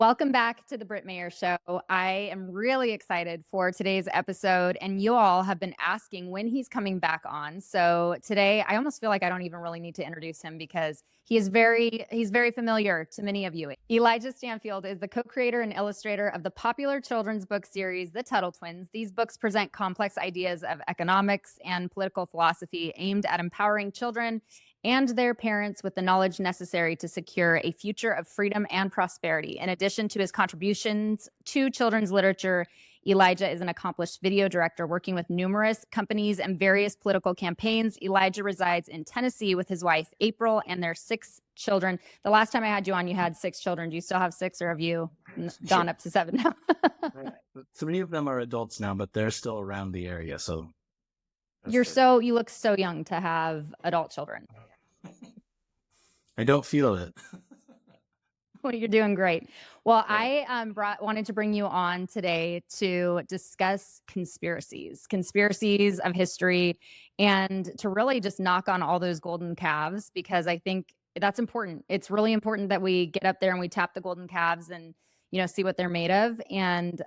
Welcome back to the Britt Mayer Show. I am really excited for today's episode, and you all have been asking when he's coming back on. So today, I almost feel like I don't even really need to introduce him because he's very familiar to many of you. Elijah Stanfield is the co-creator and illustrator of the popular children's book series, The Tuttle Twins. These books present complex ideas of economics and political philosophy aimed at empowering children and their parents with the knowledge necessary to secure a future of freedom and prosperity. In addition to his contributions to children's literature, Elijah is an accomplished video director working with numerous companies and various political campaigns. Elijah resides in Tennessee with his wife, April, and their 6 children. The last time I had you on, you had 6 children. Do you still have 6, or have you gone up to 7 now? 3 of them are adults now, but they're still around the area. So you look so young to have adult children. I don't feel it. Well, you're doing great. Well, I wanted to bring you on today to discuss conspiracies of history, and to really just knock on all those golden calves, because I think that's important. It's really important that we get up there and we tap the golden calves and see what they're made of. And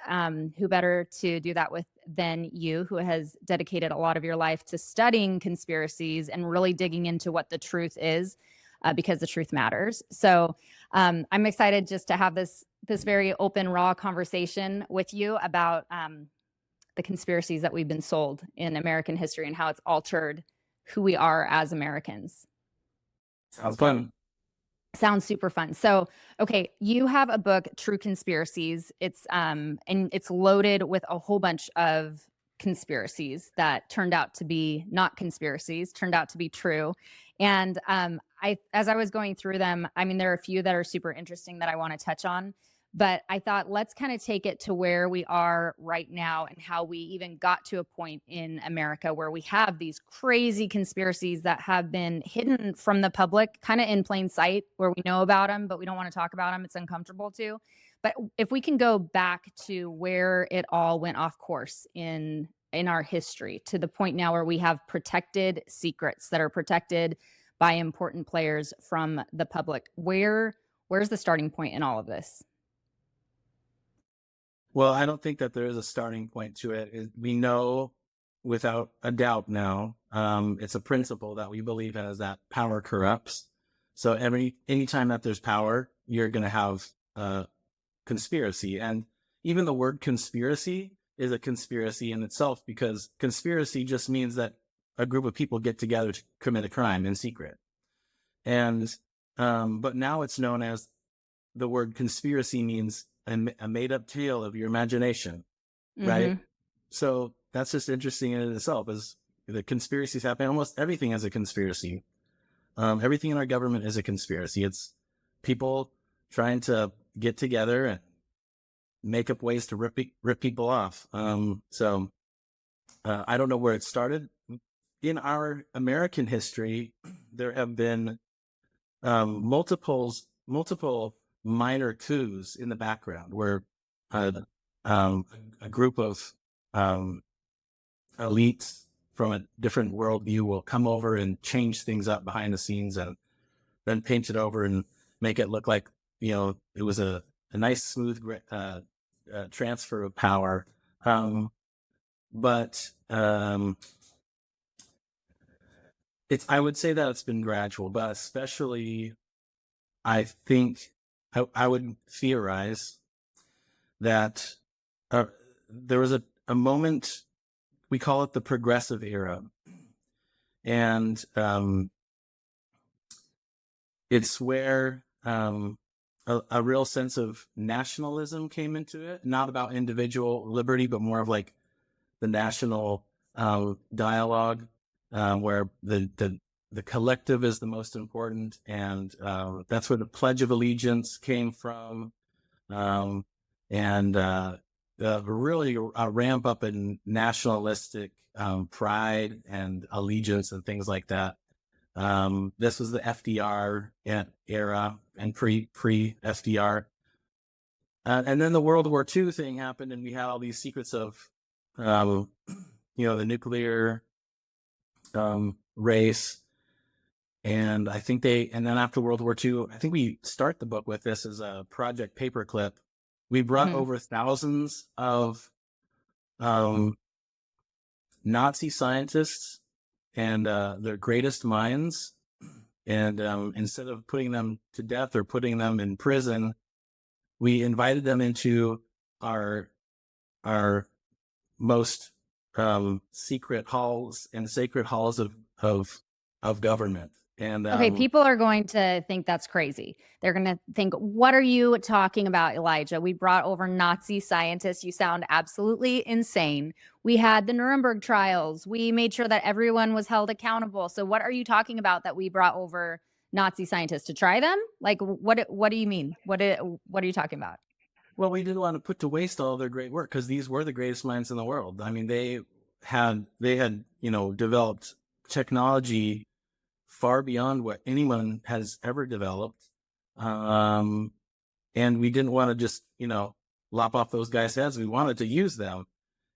who better to do that with than you, who has dedicated a lot of your life to studying conspiracies and really digging into what the truth is. Because the truth matters. So I'm excited just to have this very open, raw conversation with you about the conspiracies that we've been sold in American history and how it's altered who we are as Americans. Sounds fun. Sounds super fun. So, okay, you have a book, True Conspiracies. It's and it's loaded with a whole bunch of conspiracies that turned out to be not conspiracies, turned out to be true. And as I was going through them, I mean, there are a few that are super interesting that I want to touch on, but I thought let's kind of take it to where we are right now and how we even got to a point in America where we have these crazy conspiracies that have been hidden from the public, kind of in plain sight, where we know about them, but we don't want to talk about them. It's uncomfortable to. But if we can go back to where it all went off course in our history, to the point now where we have protected secrets that are protected by important players from the public, where's the starting point in all of this? Well, I don't think that there is a starting point to it. We know without a doubt now, it's a principle that we believe in, is that power corrupts. So anytime that there's power, you're going to have conspiracy. And even the word conspiracy is a conspiracy in itself, because conspiracy just means that a group of people get together to commit a crime in secret. And but now it's known as, the word conspiracy means a made-up tale of your imagination, right? So that's just interesting in itself, is the conspiracies happen. Almost everything is a conspiracy. Everything in our government is a conspiracy. It's people trying to get together and make up ways to rip people off. So I don't know where it started. In our American history, there have been multiple minor coups in the background, where a group of elites from a different worldview will come over and change things up behind the scenes, and then paint it over and make it look like it was a nice, smooth transfer of power. But I would say that it's been gradual, but especially I think I would theorize that there was a moment, we call it the progressive era. And it's where a real sense of nationalism came into it, not about individual liberty, but more of like the national dialogue, where the collective is the most important. And that's where the Pledge of Allegiance came from. And really a ramp up in nationalistic pride and allegiance and things like that. This was the FDR era and pre-FDR. And then the World War II thing happened, and we had all these secrets of, the nuclear race. And I think and then after World War II, I think we start the book with this as a Project Paperclip, We brought Mhm. over thousands of Nazi scientists and their greatest minds. And instead of putting them to death or putting them in prison, we invited them into our our most secret halls and sacred halls of government. And Okay, people are going to think that's crazy. They're going to think, what are you talking about, Elijah? We brought over Nazi scientists. You sound absolutely insane. We had the Nuremberg trials. We made sure that everyone was held accountable. So what are you talking about that we brought over Nazi scientists to try them? Like what do you mean? What are you talking about? well, we didn't want to put to waste all their great work because these were the greatest minds in the world. I mean, they had developed technology far beyond what anyone has ever developed. Um, and we didn't want to just, lop off those guys' heads. We wanted to use them.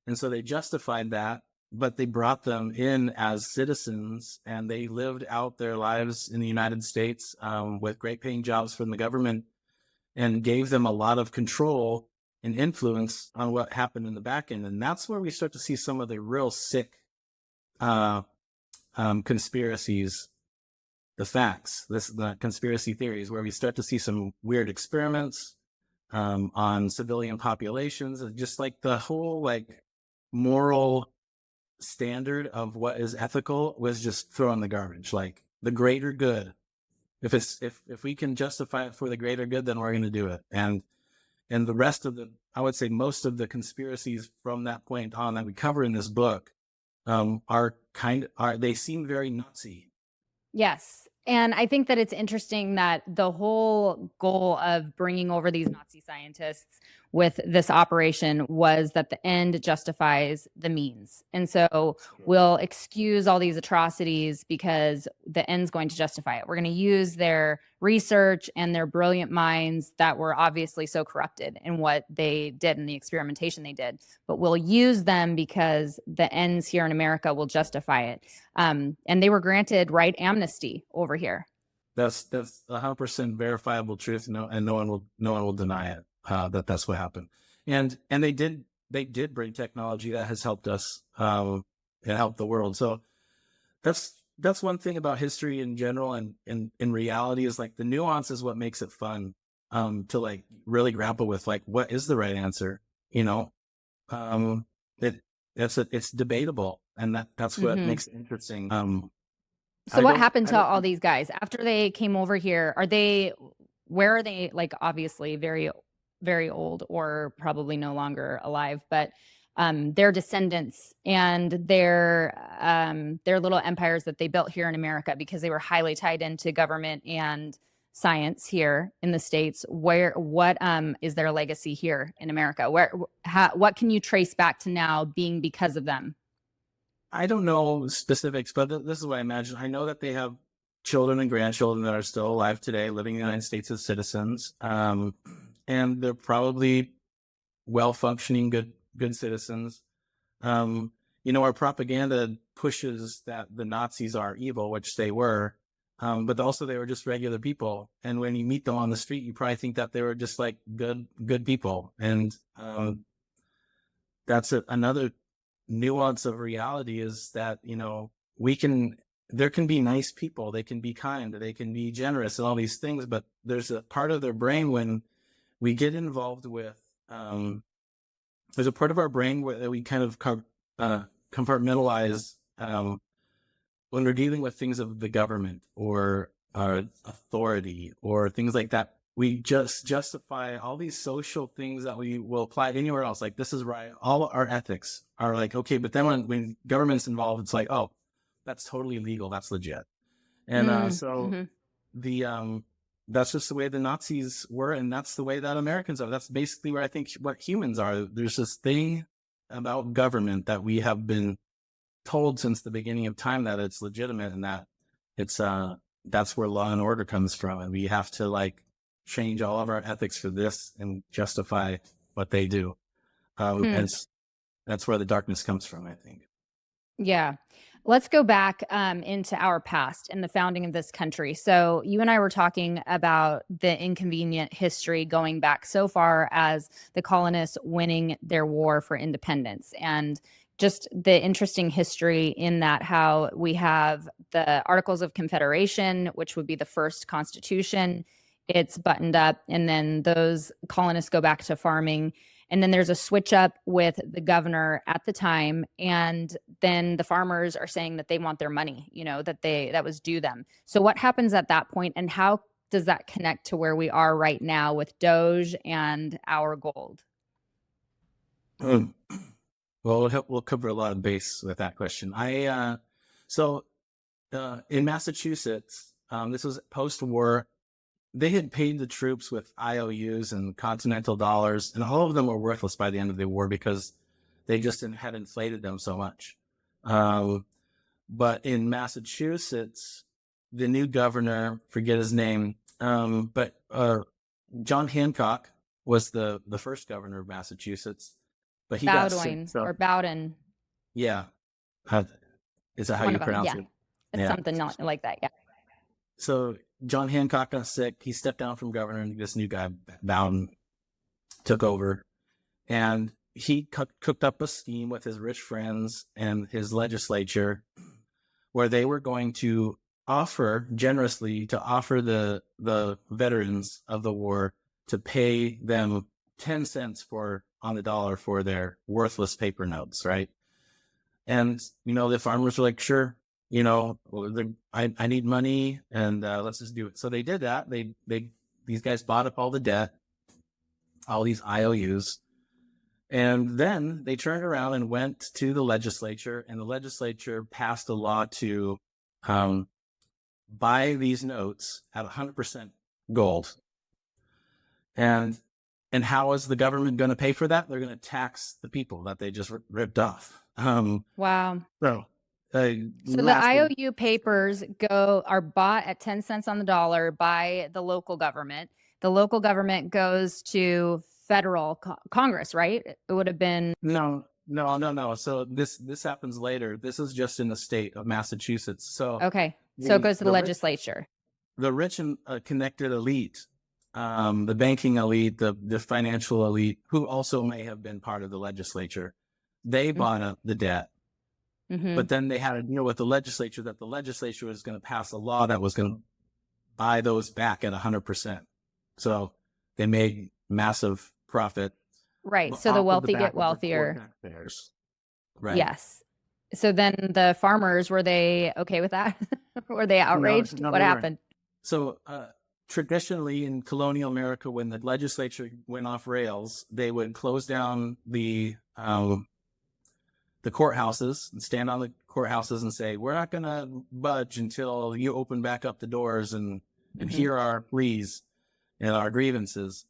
And so they justified that, but they brought them in as citizens and they lived out their lives in the United States with great paying jobs from the government and gave them a lot of control and influence on what happened in the back end. And that's where we start to see some of the real sick uh, conspiracies, the conspiracy theories, where we start to see some weird experiments on civilian populations, and just like the whole moral standard of what is ethical was just thrown in the garbage. Like the greater good, if we can justify it for the greater good, then we're going to do it. And the rest of I would say most of the conspiracies from that point on that we cover in this book they seem very Nazi. Yes. And I think that it's interesting that the whole goal of bringing over these Nazi scientists with this operation was that the end justifies the means. And so we'll excuse all these atrocities because the end's going to justify it. We're going to use their research and their brilliant minds that were obviously so corrupted in what they did and the experimentation they did. But we'll use them because the ends here in America will justify it. And they were granted right amnesty over here. That's 100% verifiable truth. And no one will deny it. That's what happened. And they did bring technology that has helped us and helped the world. So that's one thing about history in general, and in reality is like the nuance is what makes it fun to like really grapple with like what is the right answer. It's debatable, and that's what makes it interesting. So what happened to all these guys after they came over here? Where are they? Like obviously very, very old or probably no longer alive, but their descendants and their little empires that they built here in America because they were highly tied into government and science here in the States. What is their legacy here in America? What can you trace back to now being because of them? I don't know specifics, but this is what I imagine. I know that they have children and grandchildren that are still alive today, living in the United States as citizens, and they're probably well-functioning, good citizens. Our propaganda pushes that the Nazis are evil, which they were, but also they were just regular people. And when you meet them on the street, you probably think that they were just like good people. And that's another nuance of reality is that there can be nice people, they can be kind, they can be generous and all these things, but there's a part of their brain when we get involved with there's a part of our brain that we kind of compartmentalize when we're dealing with things of the government or authority or things like that. We just justify all these social things that we will apply anywhere else. Like, this is right. All our ethics are like, okay, but then when government's involved, it's like, oh, that's totally legal. That's legit. And the that's just the way the Nazis were, and that's the way that Americans are. That's basically where I think what humans are. There's this thing about government that we have been told since the beginning of time that it's legitimate and that it's that's where law and order comes from, and we have to like change all of our ethics for this and justify what they do. And that's where the darkness comes from, I think. Yeah. Let's go back into our past and the founding of this country. So, you and I were talking about the inconvenient history going back so far as the colonists winning their war for independence, and just the interesting history in that how we have the Articles of Confederation, which would be the first constitution. It's buttoned up, and then those colonists go back to farming. And then there's a switch up with the governor at the time. And then the farmers are saying that they want their money, that was due them. So what happens at that point, and how does that connect to where we are right now with Doge and our gold? Well, we'll cover a lot of base with that question. In Massachusetts, this was post-war. They had paid the troops with IOUs and continental dollars, and all of them were worthless by the end of the war because they just had inflated them so much. But in Massachusetts, the new governor, forget his name, but John Hancock was the first governor of Massachusetts. But he got sick. Or Bowden. Yeah. Is that how you pronounce it? It's something not like that, yeah. So John Hancock got sick. He stepped down from governor, and this new guy, Bowden, took over. And he cooked up a scheme with his rich friends and his legislature where they were going to offer the veterans of the war to pay them 10 cents on the dollar for their worthless paper notes, right? And, the farmers were like, sure. I need money, and let's just do it. So they did that. These guys bought up all the debt, all these IOUs, and then they turned around and went to the legislature, and the legislature passed a law to buy these notes at 100% gold. And how is the government going to pay for that? They're going to tax the people that they just ripped off. Wow. So the IOU papers are bought at 10 cents on the dollar by the local government. The local government goes to federal Congress, right? It would have been no. So this happens later. This is just in the state of Massachusetts. So okay, so it goes to the legislature. The rich and connected elite, the banking elite, the financial elite, who also may have been part of the legislature, they bought up the debt. Mm-hmm. But then they had a deal with the legislature that the legislature was going to pass a law that was going to buy those back at 100%. So they made massive profit. Right. So the wealthy get wealthier. Right. Yes. So then the farmers, were they okay with that? Were they outraged? No, what happened? So traditionally in colonial America, when the legislature went off rails, they would close down the courthouses and stand on the courthouses and say, we're not going to budge until you open back up the doors and hear our pleas and our grievances.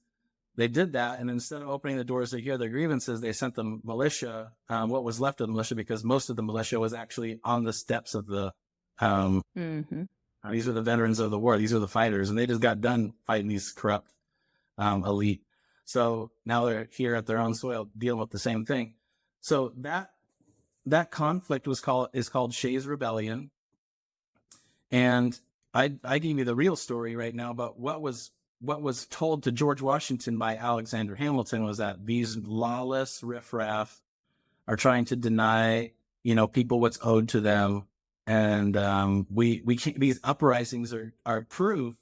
They did that, and instead of opening the doors to hear their grievances, they sent the militia, what was left of the militia, because most of the militia was actually on the steps of the these were the veterans of the war. These are the fighters, and they just got done fighting these corrupt elite. So now they're here at their own soil dealing with the same thing. So that conflict is called Shays' Rebellion. And I gave you the real story right now, but what was told to George Washington by Alexander Hamilton was that these lawless riffraff are trying to deny, people what's owed to them. And we can't, these uprisings are proof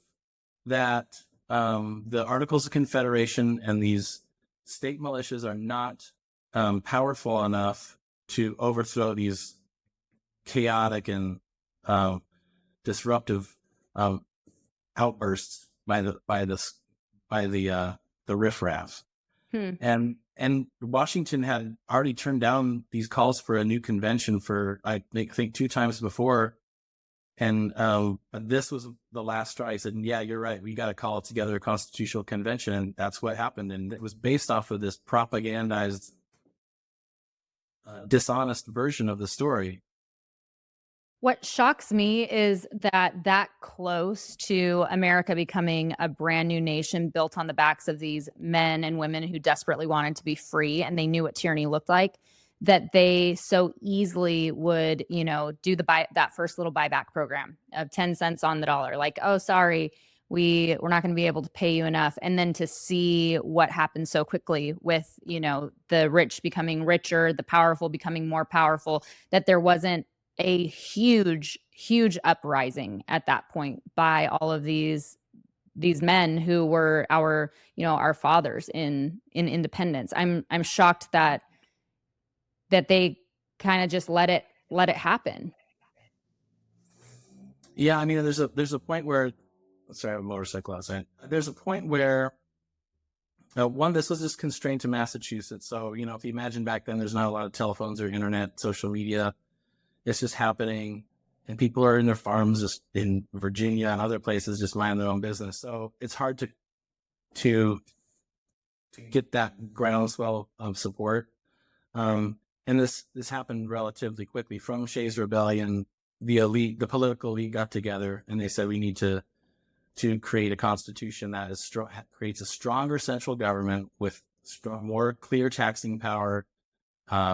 that the Articles of Confederation and these state militias are not powerful enough to overthrow these chaotic and disruptive outbursts by the riffraff. And Washington had already turned down these calls for a new convention for I think 2 times before, and this was the last straw. He said, "Yeah, you're right. We got to call together a constitutional convention," and that's what happened. And it was based off of this propagandized, dishonest version of the story. What shocks me is that close to America becoming a brand new nation built on the backs of these men and women who desperately wanted to be free, and they knew what tyranny looked like, that they so easily would, do that first little buyback program of 10 cents on the dollar. Like, oh, sorry, we're not going to be able to pay you enough. And then to see what happens so quickly with, the rich becoming richer, the powerful becoming more powerful, that there wasn't a huge, huge uprising at that point by all of these men who were our fathers in independence. I'm shocked that they kind of just let it happen. Yeah, I mean, there's a point where, sorry, I have a motorcycle outside. There's a point where one, this was just constrained to Massachusetts. So, if you imagine back then, there's not a lot of telephones or internet, social media. It's just happening, and people are in their farms, just in Virginia and other places, just minding their own business. So it's hard to get that groundswell of support. And this happened relatively quickly. From Shays' Rebellion, the political elite got together, and they said we need to create a constitution that creates a stronger central government with more clear taxing power.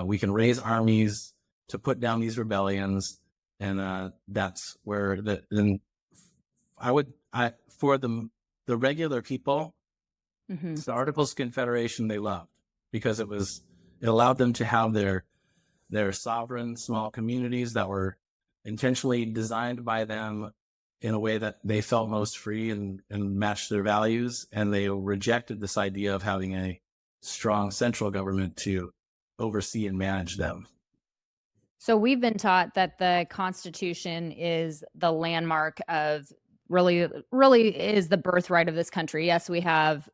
We can raise armies to put down these rebellions, and that's where for the regular people, Mm-hmm. the Articles of Confederation they loved, because it allowed them to have their sovereign small communities that were intentionally designed by them in a way that they felt most free and matched their values. And they rejected this idea of having a strong central government to oversee and manage them. So we've been taught that the Constitution is the landmark of really is the birthright of this country. Yes, we have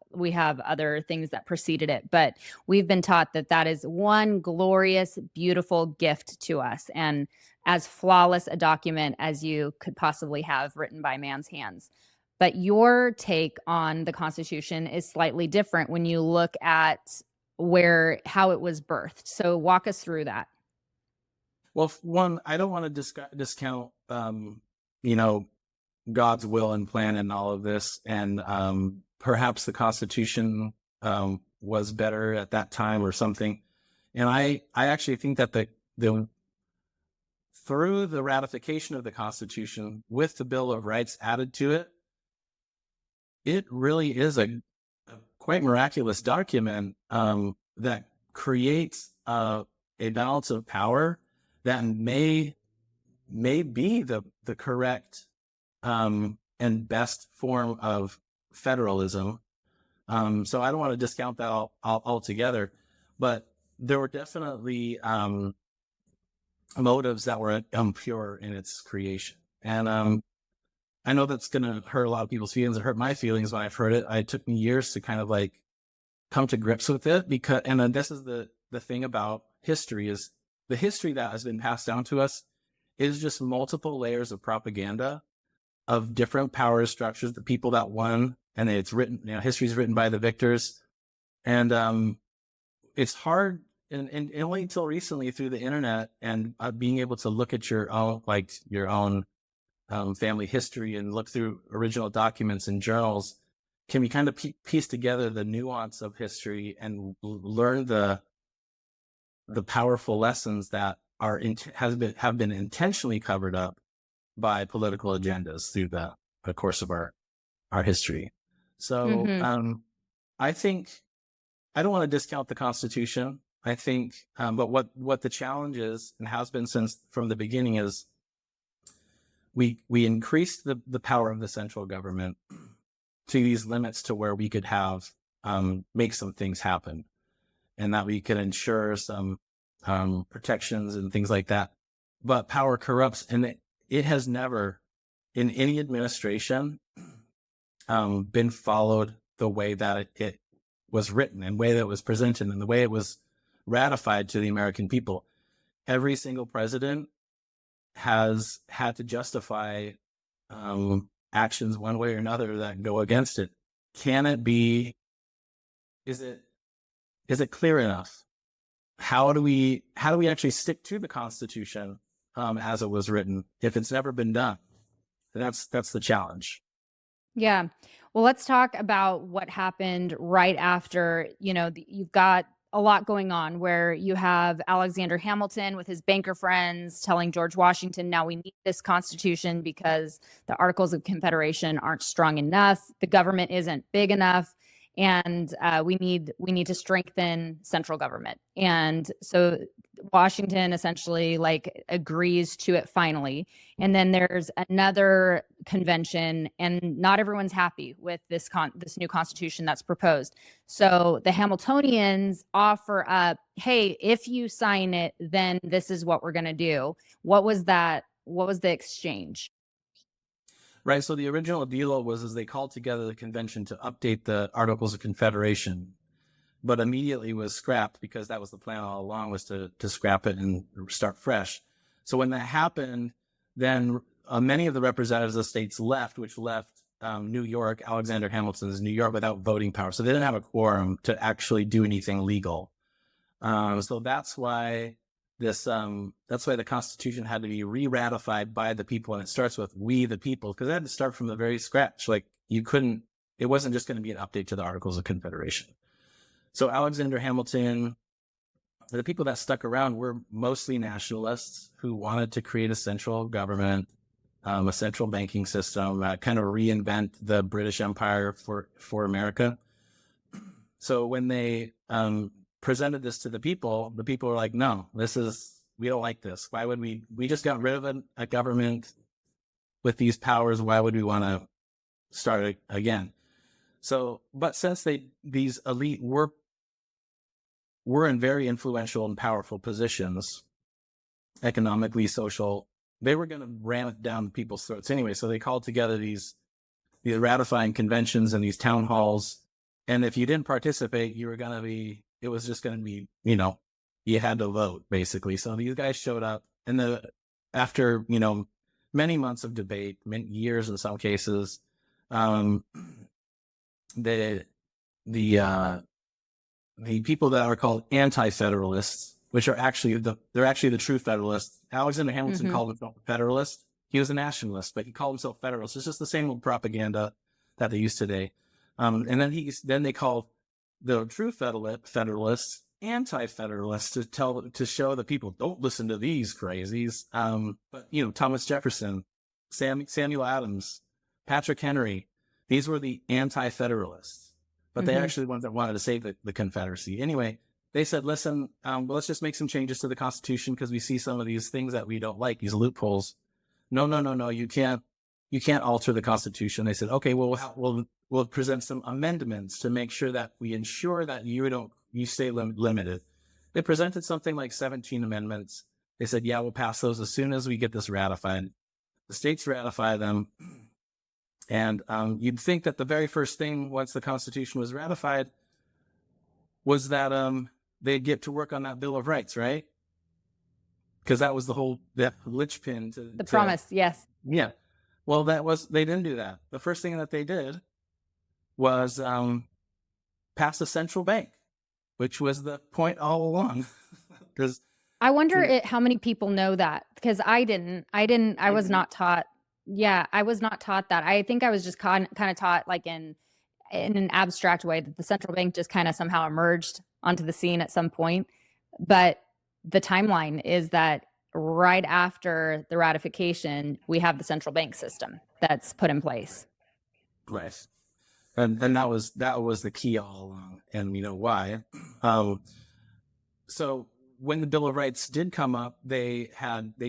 other things that preceded it, but we've been taught that is one glorious, beautiful gift to us, and as flawless a document as you could possibly have written by man's hands. But your take on the Constitution is slightly different when you look at how it was birthed. So walk us through that. Well, one, I don't want to discount, God's will and plan in all of this. And perhaps the Constitution was better at that time or something. And I actually think that through the ratification of the Constitution with the Bill of Rights added to it, it really is a quite miraculous document that creates a balance of power that may be the correct and best form of federalism. So I don't want to discount that altogether, but there were definitely motives that were impure in its creation. And I know that's going to hurt a lot of people's feelings. It hurt my feelings when I've heard it. It took me years to kind of like come to grips with it, and then this is the thing about history, is the history that has been passed down to us is just multiple layers of propaganda of different power structures, the people that won, and it's written, history is written by the victors. And it's hard, and only until recently through the internet and being able to look at your own family history and look through original documents and journals, can we kind of piece together the nuance of history and learn the powerful lessons that have been intentionally covered up by political agendas through the course of our history. So Mm-hmm. I think, I don't want to discount the Constitution. I think, but what the challenge is and has been from the beginning is we increased the power of the central government to these limits to where we could have make some things happen, and that we could ensure some protections and things like that. But power corrupts, and it has never, in any administration, been followed the way that it was written and the way that it was presented and the way it was ratified to the American people. Every single president has had to justify actions one way or another that go against it. Can it be? Is it clear enough? How do we actually stick to the Constitution as it was written if it's never been done? That's the challenge. Yeah. Well, let's talk about what happened right after, you've got a lot going on where you have Alexander Hamilton with his banker friends telling George Washington, now we need this constitution because the Articles of Confederation aren't strong enough. The government isn't big enough. And we need to strengthen central government. And so Washington essentially like agrees to it finally. And then there's another convention, and not everyone's happy with this new constitution that's proposed. So the Hamiltonians offer up, hey, if you sign it, then this is what we're going to do. What was that? What was the exchange? Right. So the original deal was as they called together the convention to update the Articles of Confederation, but immediately was scrapped because that was the plan all along, was to scrap it and start fresh. So when that happened, then many of the representatives of states left, which left New York, Alexander Hamilton's New York, without voting power. So they didn't have a quorum to actually do anything legal. So that's why the Constitution had to be re-ratified by the people, and it starts with "we the people," because it had to start from the very scratch. Like it wasn't just going to be an update to the Articles of Confederation. So Alexander Hamilton, the people that stuck around were mostly nationalists who wanted to create a central government, a central banking system, kind of reinvent the British Empire for America. So when they presented this to the people were like, no, we don't like this. Why would we just got rid of a government with these powers. Why would we want to start it again? So, but since these elite were in very influential and powerful positions, economically, social, they were going to ram it down people's throats anyway. So they called together these ratifying conventions and these town halls. And if you didn't participate, it was just going to be, you had to vote basically. So these guys showed up, and after, many months of debate, many years in some cases, the people that are called anti-federalists, which are actually the true federalists. Alexander Hamilton called himself a federalist. He was a nationalist, but he called himself federalist. It's just the same old propaganda that they use today. And then they called the true federalists anti-federalists to show the people, don't listen to these crazies. But Thomas Jefferson, Samuel Adams, Patrick Henry, these were the anti-federalists, but they actually the ones that wanted to save the Confederacy. Anyway, they said, listen, let's just make some changes to the Constitution because we see some of these things that we don't like, these loopholes. No, you can't alter the Constitution. They said, okay, well, we'll present some amendments to make sure that we ensure that you stay limited. They presented something like 17 amendments. They said, yeah, we'll pass those as soon as we get this ratified. The states ratify them. And you'd think that the very first thing once the Constitution was ratified was that they'd get to work on that Bill of Rights, right? Because that was the linchpin to the promise. Yes. Yeah. Well, they didn't do that. The first thing that they did was pass a central bank, which was the point all along. Because I wonder how many people know that, because I didn't. I was not taught. Yeah, I was not taught that. I think I was just kind of taught like in an abstract way that the central bank just kind of somehow emerged onto the scene at some point. But the timeline is that right after the ratification, we have the central bank system that's put in place. Right. And that was the key all along. And we know why. So when the Bill of Rights did come up, they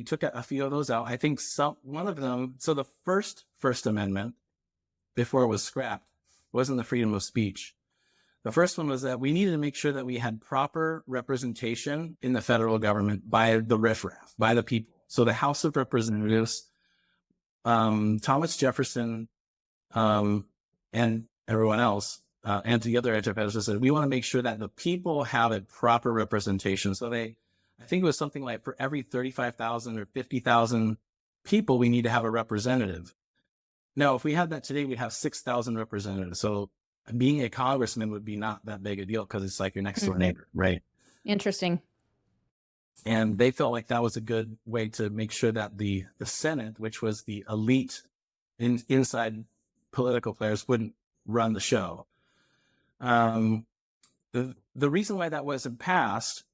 took a few of those out. I think one of them, so the First Amendment, before it was scrapped, wasn't the freedom of speech. The first one was that we needed to make sure that we had proper representation in the federal government by the riffraff, by the people. So the House of Representatives, Thomas Jefferson, and everyone else, and the other anti-federalists said, we want to make sure that the people have a proper representation. So I think it was something like for every 35,000 or 50,000 people, we need to have a representative. Now, if we had that today, we'd have 6,000 representatives. So being a congressman would be not that big a deal because it's like your next door neighbor, right? Interesting. And they felt like that was a good way to make sure that the Senate, which was the elite inside political players, wouldn't run the show. The the reason why that wasn't passed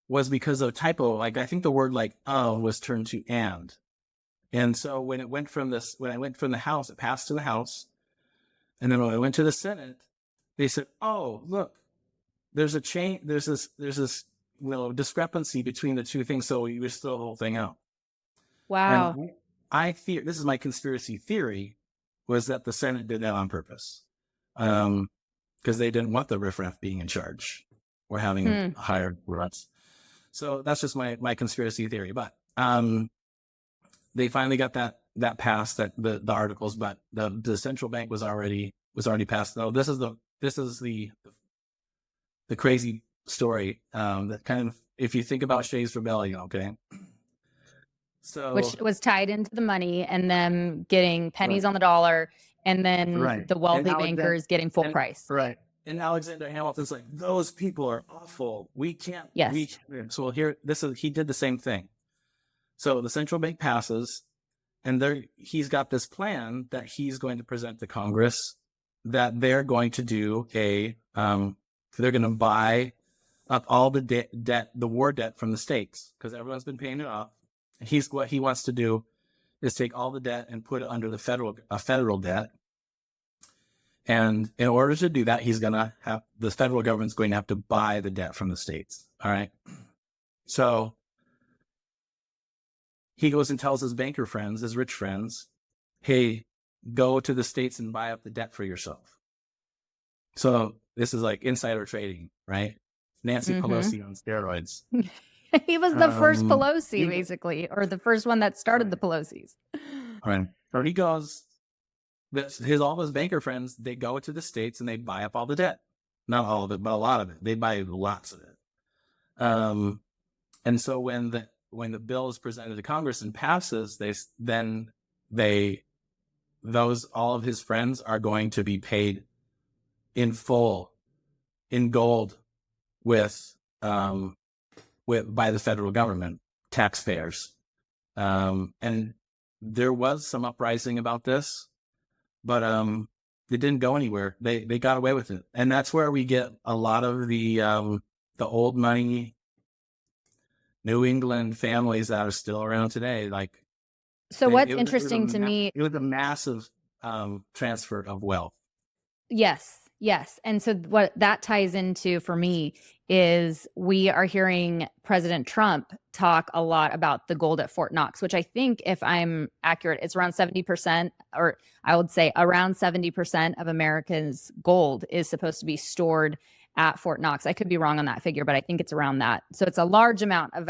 was because of a typo. Like, I think the word like was turned to and. And so when it went from when I went from the House, it passed to the House. And then when I went to the Senate, they said, oh, look, there's a change. There's this discrepancy between the two things. So we just throw the whole thing out. Wow. And I fear, this is my conspiracy theory, was that the Senate did that on purpose. Because they didn't want the riffraff being in charge or having higher runs. So that's just my conspiracy theory. But they finally got that passed, that the articles, but the central bank was already passed. No, this is the crazy story that kind of, if you think about Shays Rebellion, okay. So, which was tied into the money and them getting pennies on the dollar, and then the wealthy bankers getting full price. Right. And Alexander Hamilton's like, those people are awful. We can't. Yes. So here, he did the same thing. So the central bank passes, and he's got this plan that he's going to present to Congress, that they're going to do they're going to buy up all the debt, the war debt from the states, because everyone's been paying it off. What he wants to do is take all the debt and put it under a federal debt. And in order to do that, the federal government's going to have to buy the debt from the states. All right. So he goes and tells his banker friends, his rich friends, hey, go to the states and buy up the debt for yourself. So this is like insider trading, right? Nancy Pelosi on steroids. He was the first Pelosi, basically, or the first one that started the Pelosi's. Right. So he goes, all his banker friends, they go to the states and they buy up all the debt. Not all of it, but a lot of it. They buy lots of it. And so when the bill is presented to Congress and passes, all of his friends are going to be paid in full, in gold, by the federal government, taxpayers. And there was some uprising about this, but it didn't go anywhere. They got away with it. And that's where we get a lot of the old money New England families that are still around today. Like, so what's interesting to me, it was a massive transfer of wealth. Yes. And so what that ties into for me is we are hearing President Trump talk a lot about the gold at Fort Knox, which I think, if I'm accurate, it's around 70%, or I would say around 70% of America's gold is supposed to be stored at Fort Knox. I could be wrong on that figure, but I think it's around that. So it's a large amount of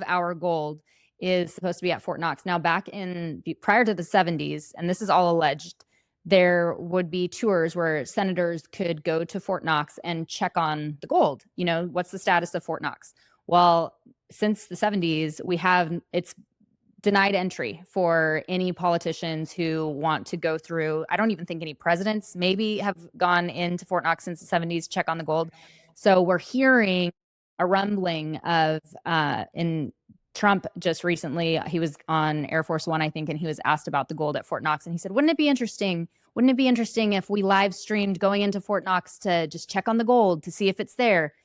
our gold is supposed to be at Fort Knox. Now, prior to the 70s, and this is all alleged, there would be tours where senators could go to Fort Knox and check on the gold. You know, what's the status of Fort Knox? Well, since the 70s, it's denied entry for any politicians who want to go through. I don't even think any presidents maybe have gone into Fort Knox since the 70s, check on the gold. So we're hearing a rumbling of, in Trump just recently, he was on Air Force One, I think, and he was asked about the gold at Fort Knox. And he said, wouldn't it be interesting if we live streamed going into Fort Knox to just check on the gold to see if it's there?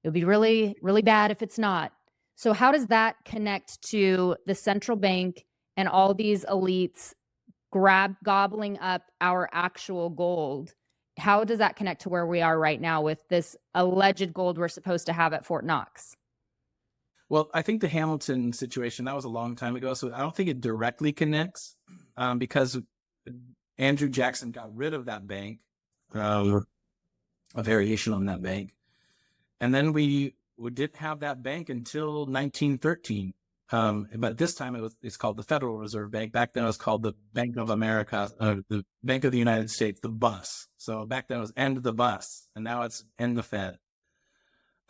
It would be really, really bad if it's not. So how does that connect to the central bank and all these elites gobbling up our actual gold? How does that connect to where we are right now with this alleged gold we're supposed to have at Fort Knox? Well, I think the Hamilton situation, that was a long time ago, so I don't think it directly connects, because Andrew Jackson got rid of that bank, a variation on that bank. And then we didn't have that bank until 1913. But this time it's called the Federal Reserve Bank. Back then it was called the Bank of America, the Bank of the United States, the BUS. So back then it was end the BUS, and now it's end the Fed.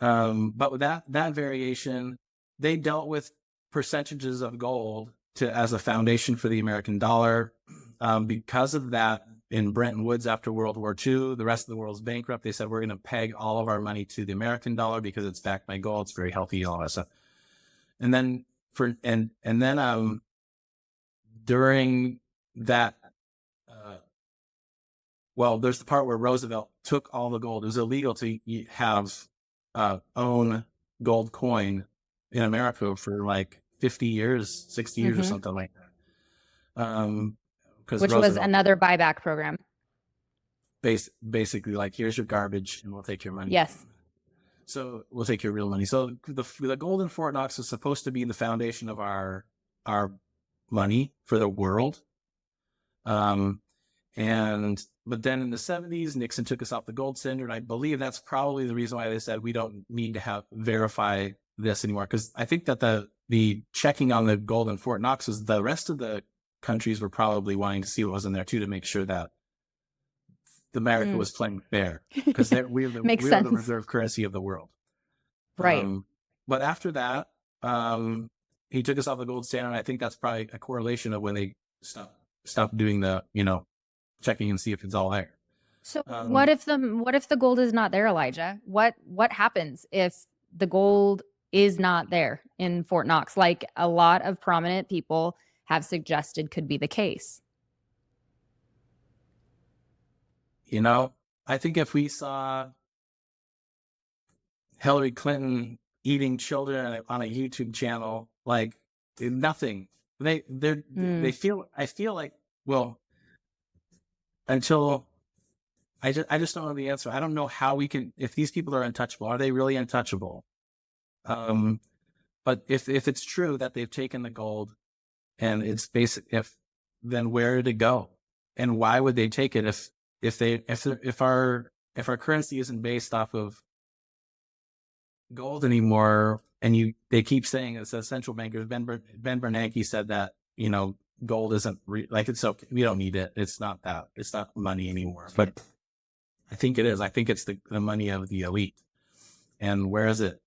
But with that variation, they dealt with percentages of gold as a foundation for the American dollar. Because of that, in Bretton Woods after World War II, the rest of the world's bankrupt. They said, we're going to peg all of our money to the American dollar because it's backed by gold. It's very healthy, all that stuff. And then during that, there's the part where Roosevelt took all the gold. It was illegal to have own gold coin in America for like 50 years, 60 years or something like that. Because Which was Roosevelt another buyback program. basically like, here's your garbage and we'll take your money. Yes. So we'll take your real money. So the gold in Fort Knox is supposed to be the foundation of our money for the world. But then in the 70s, Nixon took us off the gold standard. I believe that's probably the reason why they said we don't need to verify this anymore. Because I think that the checking on the gold in Fort Knox was the rest of the countries were probably wanting to see what was in there too, to make sure that America was playing fair, because we are the reserve currency of the world. Right. But after that, he took us off the gold standard. I think that's probably a correlation of when they stopped doing the, checking and see if it's all there. So what if the gold is not there, Elijah? What happens if the gold is not there in Fort Knox, like a lot of prominent people have suggested could be the case? I think if we saw Hillary Clinton eating children on a YouTube channel, like nothing, I feel like, well, until I just don't know the answer. I don't know how we can, if these people are untouchable, are they really untouchable? But if it's true that they've taken the gold and it's basic, then where did it go? And why would they take it if our currency isn't based off of gold anymore? And they keep saying, as a central banker, Ben Bernanke said that, gold isn't like, it's okay. We don't need it. It's not money anymore. But I think it is. I think it's the money of the elite. And where is it?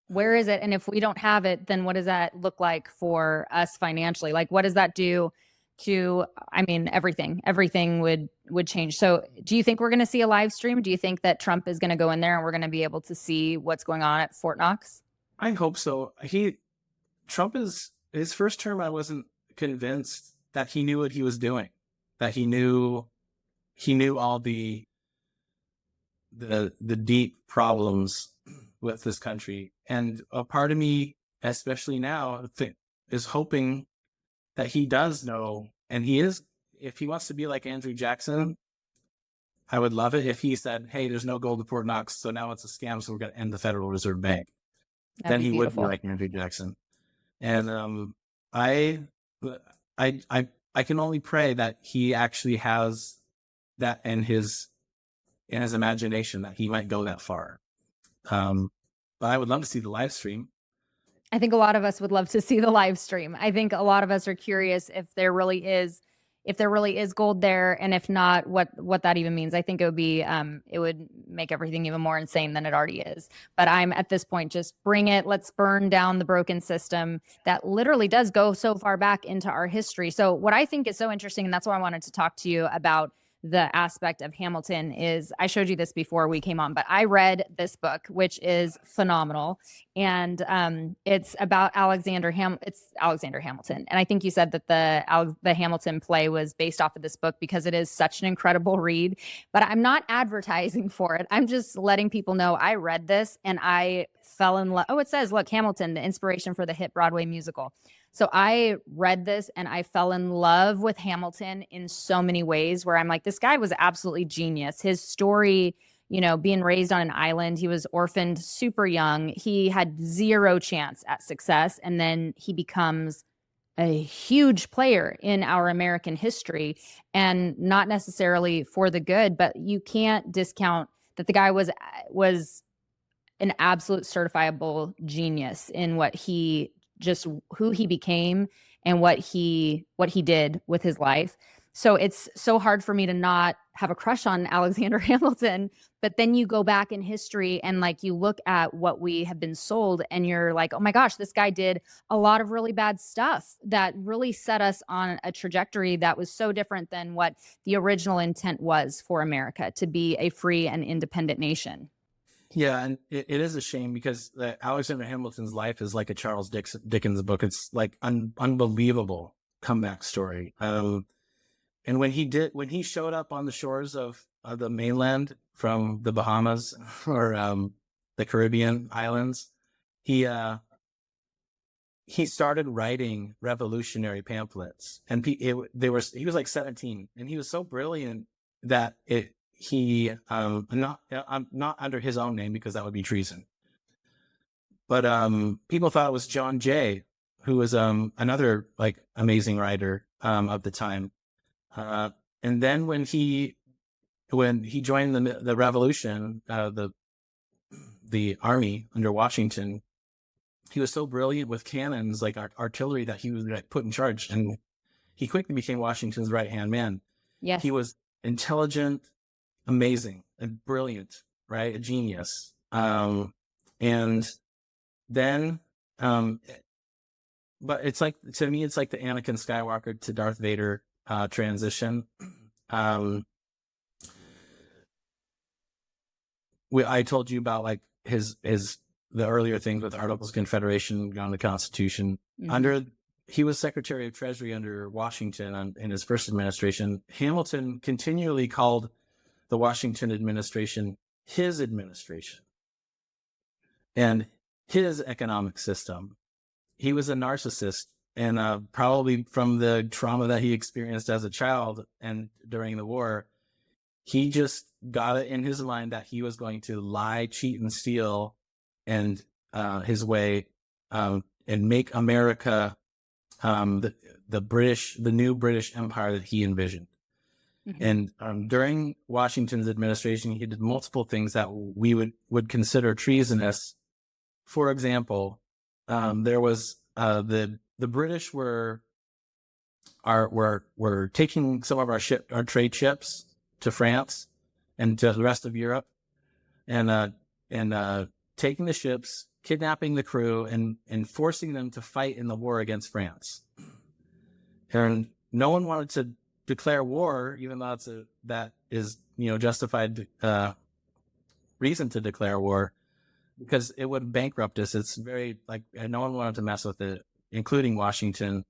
Where is it? And if we don't have it, then what does that look like for us financially? Like, what does that do to, everything would change. So do you think we're going to see a live stream? Do you think that Trump is going to go in there and we're going to be able to see what's going on at Fort Knox? I hope so. Trump is, his first term, I wasn't convinced that he knew what he was doing, that he knew all the deep problems with this country. And a part of me, especially now, is hoping that he does know, and he is. If he wants to be like Andrew Jackson, I would love it if he said, hey, there's no gold in Fort Knox, so now it's a scam, so we're going to end the Federal Reserve Bank. Then he would be like Andrew Jackson. And I can only pray that he actually has that in his imagination, that he might go that far. But I would love to see the live stream. I think a lot of us would love to see the live stream. I think a lot of us are curious if there really is gold there, and if not, what that even means. I think it would make everything even more insane than it already is. But I'm at this point, just bring it. Let's burn down the broken system that literally does go so far back into our history. So what I think is so interesting, and that's why I wanted to talk to you about the aspect of Hamilton, is I showed you this before we came on, but I read this book, which is phenomenal. And it's about Alexander Hamilton. And I think you said that the Hamilton play was based off of this book because it is such an incredible read. But I'm not advertising for it. I'm just letting people know I read this and I fell in love. Oh, it says, look, Hamilton, the inspiration for the hit Broadway musical. So I read this and I fell in love with Hamilton in so many ways, where I'm like, this guy was absolutely genius. His story, being raised on an island, he was orphaned super young. He had zero chance at success. And then he becomes a huge player in our American history, and not necessarily for the good, but you can't discount that the guy was an absolute certifiable genius in who he became and what he did with his life. So it's so hard for me to not have a crush on Alexander Hamilton. But then you go back in history and like you look at what we have been sold and you're like, oh my gosh, this guy did a lot of really bad stuff that really set us on a trajectory that was so different than what the original intent was for America, to be a free and independent nation. Yeah, and it is a shame because Alexander Hamilton's life is like a Charles Dickens book. It's like unbelievable comeback story. And when he showed up on the shores of the mainland from the Bahamas or the Caribbean islands, he started writing revolutionary pamphlets, and he was like 17, and he was so brilliant that not under his own name, because that would be treason, but people thought it was John Jay, who was another like amazing writer of the time, and then when he joined the revolution, the army under Washington, he was so brilliant with cannons, like artillery, that he was like, put in charge, and he quickly became Washington's right-hand man. Yes. He was intelligent, amazing, and brilliant, right? A genius. And then, but it's like, to me, it's like the Anakin Skywalker to Darth Vader transition. I told you about like the earlier things with Articles of Confederation on the Constitution. Mm-hmm. He was Secretary of Treasury under Washington in his first administration. Hamilton continually called the Washington administration his administration and his economic system. He was a narcissist, and probably from the trauma that he experienced as a child and during the war, he just got it in his mind that he was going to lie, cheat, and steal and his way, and make America the new British Empire that he envisioned. Mm-hmm. And during Washington's administration, he did multiple things that we would consider treasonous. For example, there was the British were taking some of our trade ships to France and to the rest of Europe, and taking the ships, kidnapping the crew, and forcing them to fight in the war against France. And no one wanted to declare war, even though that is justified reason to declare war, because it would bankrupt us. It's very no one wanted to mess with it, including Washington.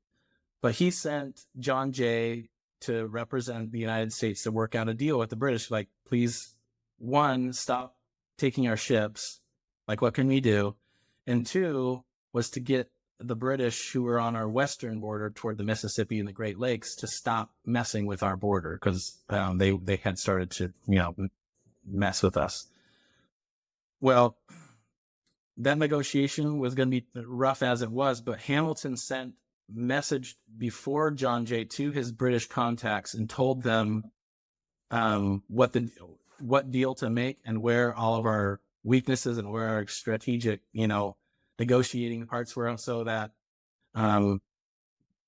But he sent John Jay to represent the United States to work out a deal with the British. Like, please, one, stop taking our ships. Like, what can we do? And two was to get the British, who were on our western border toward the Mississippi and the Great Lakes, to stop messing with our border, because they had started to mess with us. Well, that negotiation was going to be rough as it was, but Hamilton sent message before John Jay to his British contacts and told them what deal to make and where all of our weaknesses and where our strategic negotiating parts were, so that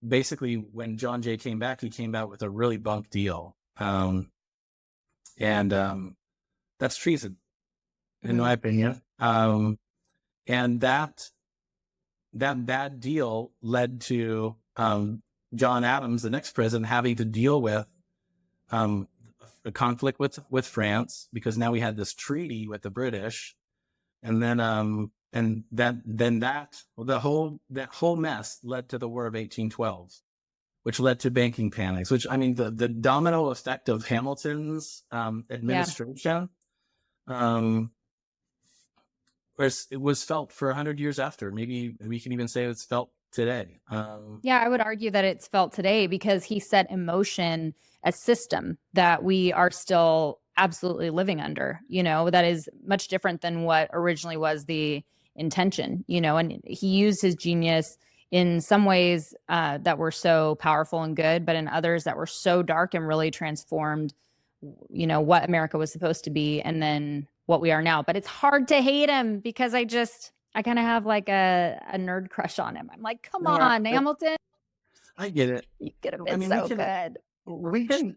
basically when John Jay came back, he came back with a really bunk deal, and that's treason in my opinion. And that bad deal led to John Adams, the next president, having to deal with a conflict with France, because now we had this treaty with the British, and then that whole mess led to the War of 1812, which led to banking panics. Which, I mean, the domino effect of Hamilton's administration. It was felt for 100 years after. Maybe we can even say it's felt today. I would argue that it's felt today, because he set in motion a system that we are still absolutely living under, that is much different than what originally was the intention, and he used his genius in some ways that were so powerful and good, but in others that were so dark and really transformed, what America was supposed to be, and then what we are now. But it's hard to hate him, because I kind of have like a nerd crush on him. I'm like, come on, Hamilton. I get it. You could have been good. We can.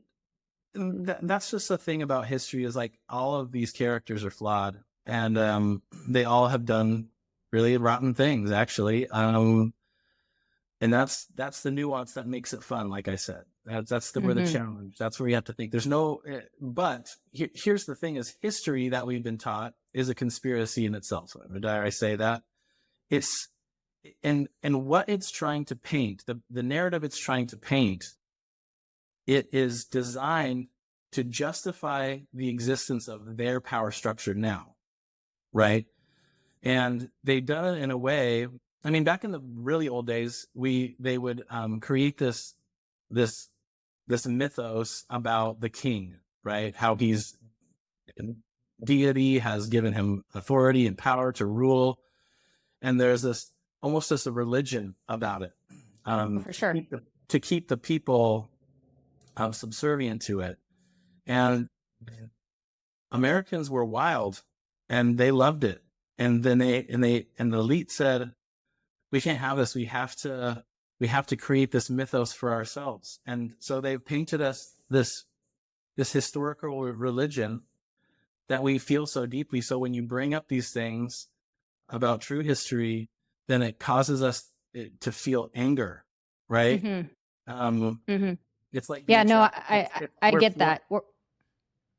That's just the thing about history, is like all of these characters are flawed, and they all have done really rotten things, actually. And that's the nuance that makes it fun. Like I said, that's where the challenge. That's where you have to think. There's no. But here's the thing: is history that we've been taught is a conspiracy in itself. Dare I say that? It's and what it's trying to paint, the narrative it's trying to paint, it is designed to justify the existence of their power structure now, right? And they've done it in a way. I mean, back in the really old days, they would create this mythos about the king, right? How he's deity has given him authority and power to rule, and there's this almost just a religion about it, For sure. to keep the people subservient to it. And Americans were wild, and they loved it. And then the elite said, "We can't have this. We have to create this mythos for ourselves." And so they've painted us this historical religion that we feel so deeply. So when you bring up these things about true history, then it causes us to feel anger, right? It's like, yeah, no, I get that.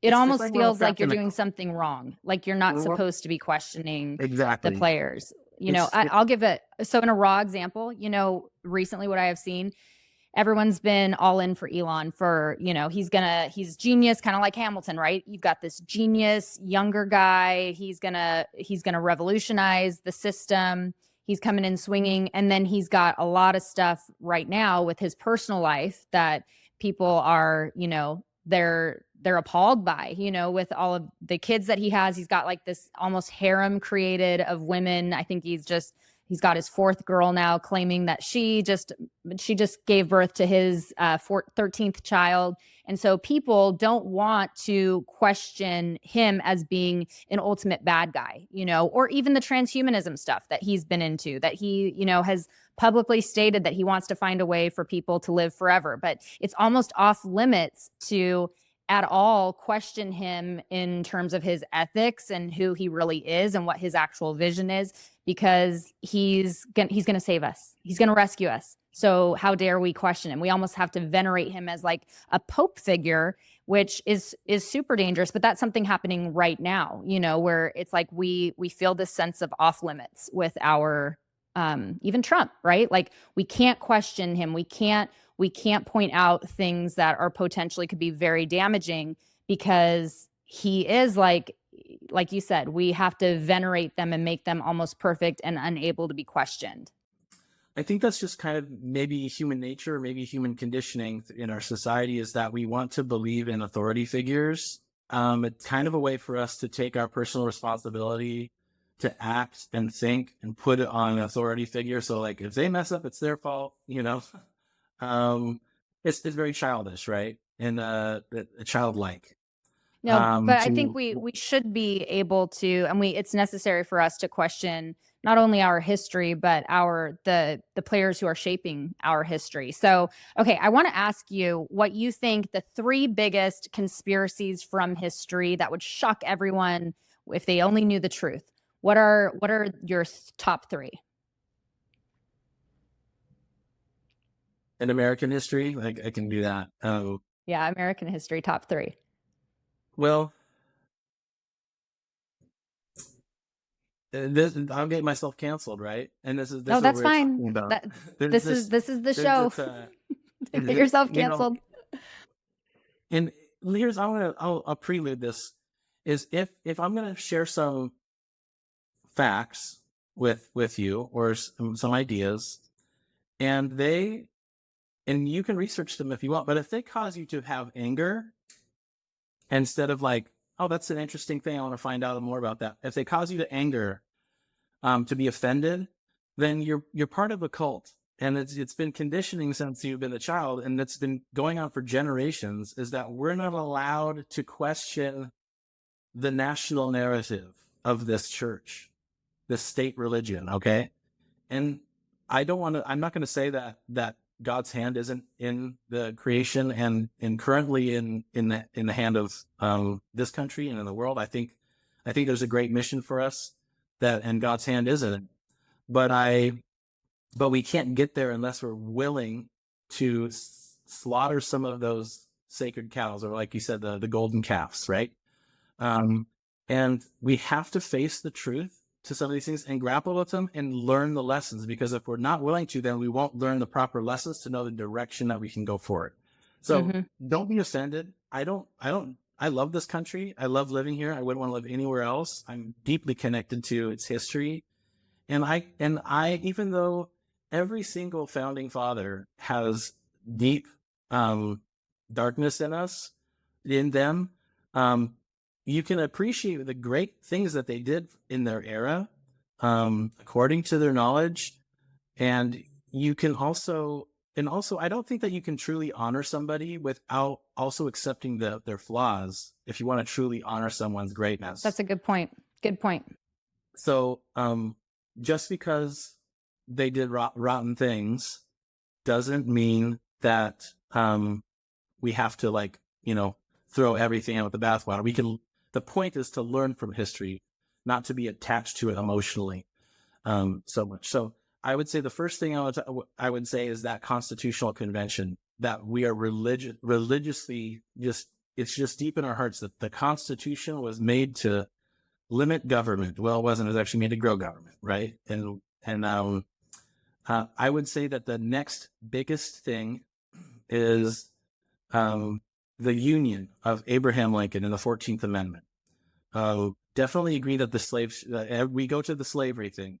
It almost like feels like you're doing something wrong. Like you're not supposed to be questioning exactly the players. I'll give it. So in a raw example, recently what I have seen, everyone's been all in for Elon for, he's genius, kind of like Hamilton, right? You've got this genius younger guy. He's gonna revolutionize the system. He's coming in swinging. And then he's got a lot of stuff right now with his personal life that people are, they're appalled by, with all of the kids that he has. He's got like this almost harem created of women. I think he's got his fourth girl now, claiming that she just gave birth to his 13th child. And so people don't want to question him as being an ultimate bad guy, or even the transhumanism stuff that he's been into, that he, has publicly stated that he wants to find a way for people to live forever. But it's almost off limits to at all question him in terms of his ethics and who he really is and what his actual vision is, because he's going to save us. He's going to rescue us. So how dare we question him? We almost have to venerate him as like a pope figure, which is super dangerous. But that's something happening right now, where it's like we feel this sense of off limits with our even Trump, right? Like we can't question him. We can't point out things that are potentially could be very damaging, because he is like you said, we have to venerate them and make them almost perfect and unable to be questioned. I think that's just kind of maybe human nature, maybe human conditioning in our society, is that we want to believe in authority figures. It's kind of a way for us to take our personal responsibility to act and think and put it on an authority figure. So like if they mess up, it's their fault, it's very childish, right? And childlike. No, but I think we should be able to, and it's necessary for us to question not only our history, but the players who are shaping our history. So, okay, I want to ask you what you think the 3 biggest conspiracies from history that would shock everyone if they only knew the truth. What are your top 3? In American history, like I can do that. Yeah, American history, top 3. Well, I'll get myself canceled, right? And this is that's fine. This is the show. Get yourself canceled. And here's I'll prelude this, is if I'm gonna share some facts with you or some ideas, and you can research them if you want, but if they cause you to have anger instead of like, oh, that's an interesting thing, I want to find out more about that. If they cause you to anger, to be offended, then you're part of a cult. And it's been conditioning since you've been a child, and it's been going on for generations, is that we're not allowed to question the national narrative of this church, this state religion, okay? And I'm not going to say that God's hand isn't in the creation and currently in the hand of this country and in the world. I think there's a great mission for us and God's hand isn't. But we can't get there unless we're willing to slaughter some of those sacred cows, or like you said, the golden calves, right? And we have to face the truth to some of these things and grapple with them and learn the lessons, because if we're not willing to, then we won't learn the proper lessons to know the direction that we can go forward. So don't be offended. I love this country. I love living here. I wouldn't want to live anywhere else. I'm deeply connected to its history. And even though every single founding father has deep, darkness in them, you can appreciate the great things that they did in their era, according to their knowledge. And you can also, I don't think that you can truly honor somebody without also accepting their flaws if you want to truly honor someone's greatness. That's a good point. Good point. So, just because they did rotten things doesn't mean that, we have to throw everything out with the bathwater. The point is to learn from history, not to be attached to it emotionally, so much. So I would say the first thing I would say is that constitutional convention, that we are religiously it's just deep in our hearts that the Constitution was made to limit government. Well, it wasn't. It was actually made to grow government, right? And I would say that the next biggest thing is, the union of Abraham Lincoln and the 14th Amendment. Definitely agree that the slaves, we go to the slavery thing,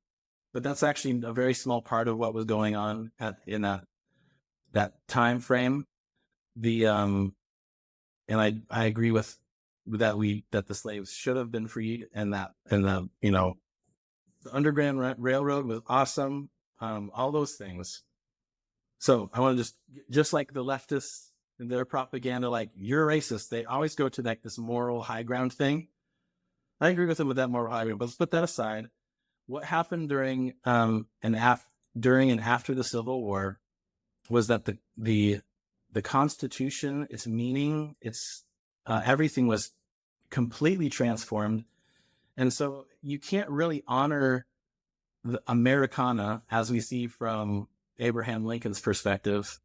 but that's actually a very small part of what was going on in that time frame. And I agree with that the slaves should have been freed, and the Underground Railroad was awesome. All those things. So I want to just like the leftists and their propaganda, like, you're racist. They always go to this moral high ground thing. I agree with them with that moral high ground, but let's put that aside. What happened during and after the Civil War was that the Constitution, its meaning, everything was completely transformed. And so you can't really honor the Americana as we see from Abraham Lincoln's perspective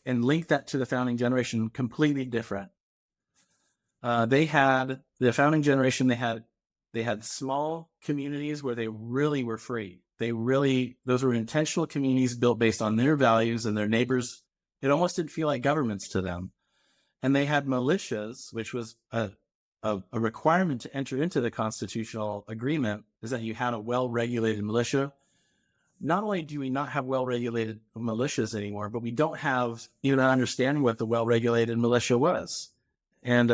and link that to the founding generation completely different. The founding generation, they had small communities where they really were free. Those were intentional communities built based on their values and their neighbors. It almost didn't feel like governments to them. And they had militias, which was a requirement to enter into the constitutional agreement, is that you had a well-regulated militia. Not only do we not have well-regulated militias anymore, but we don't have even an understanding what the well-regulated militia was. And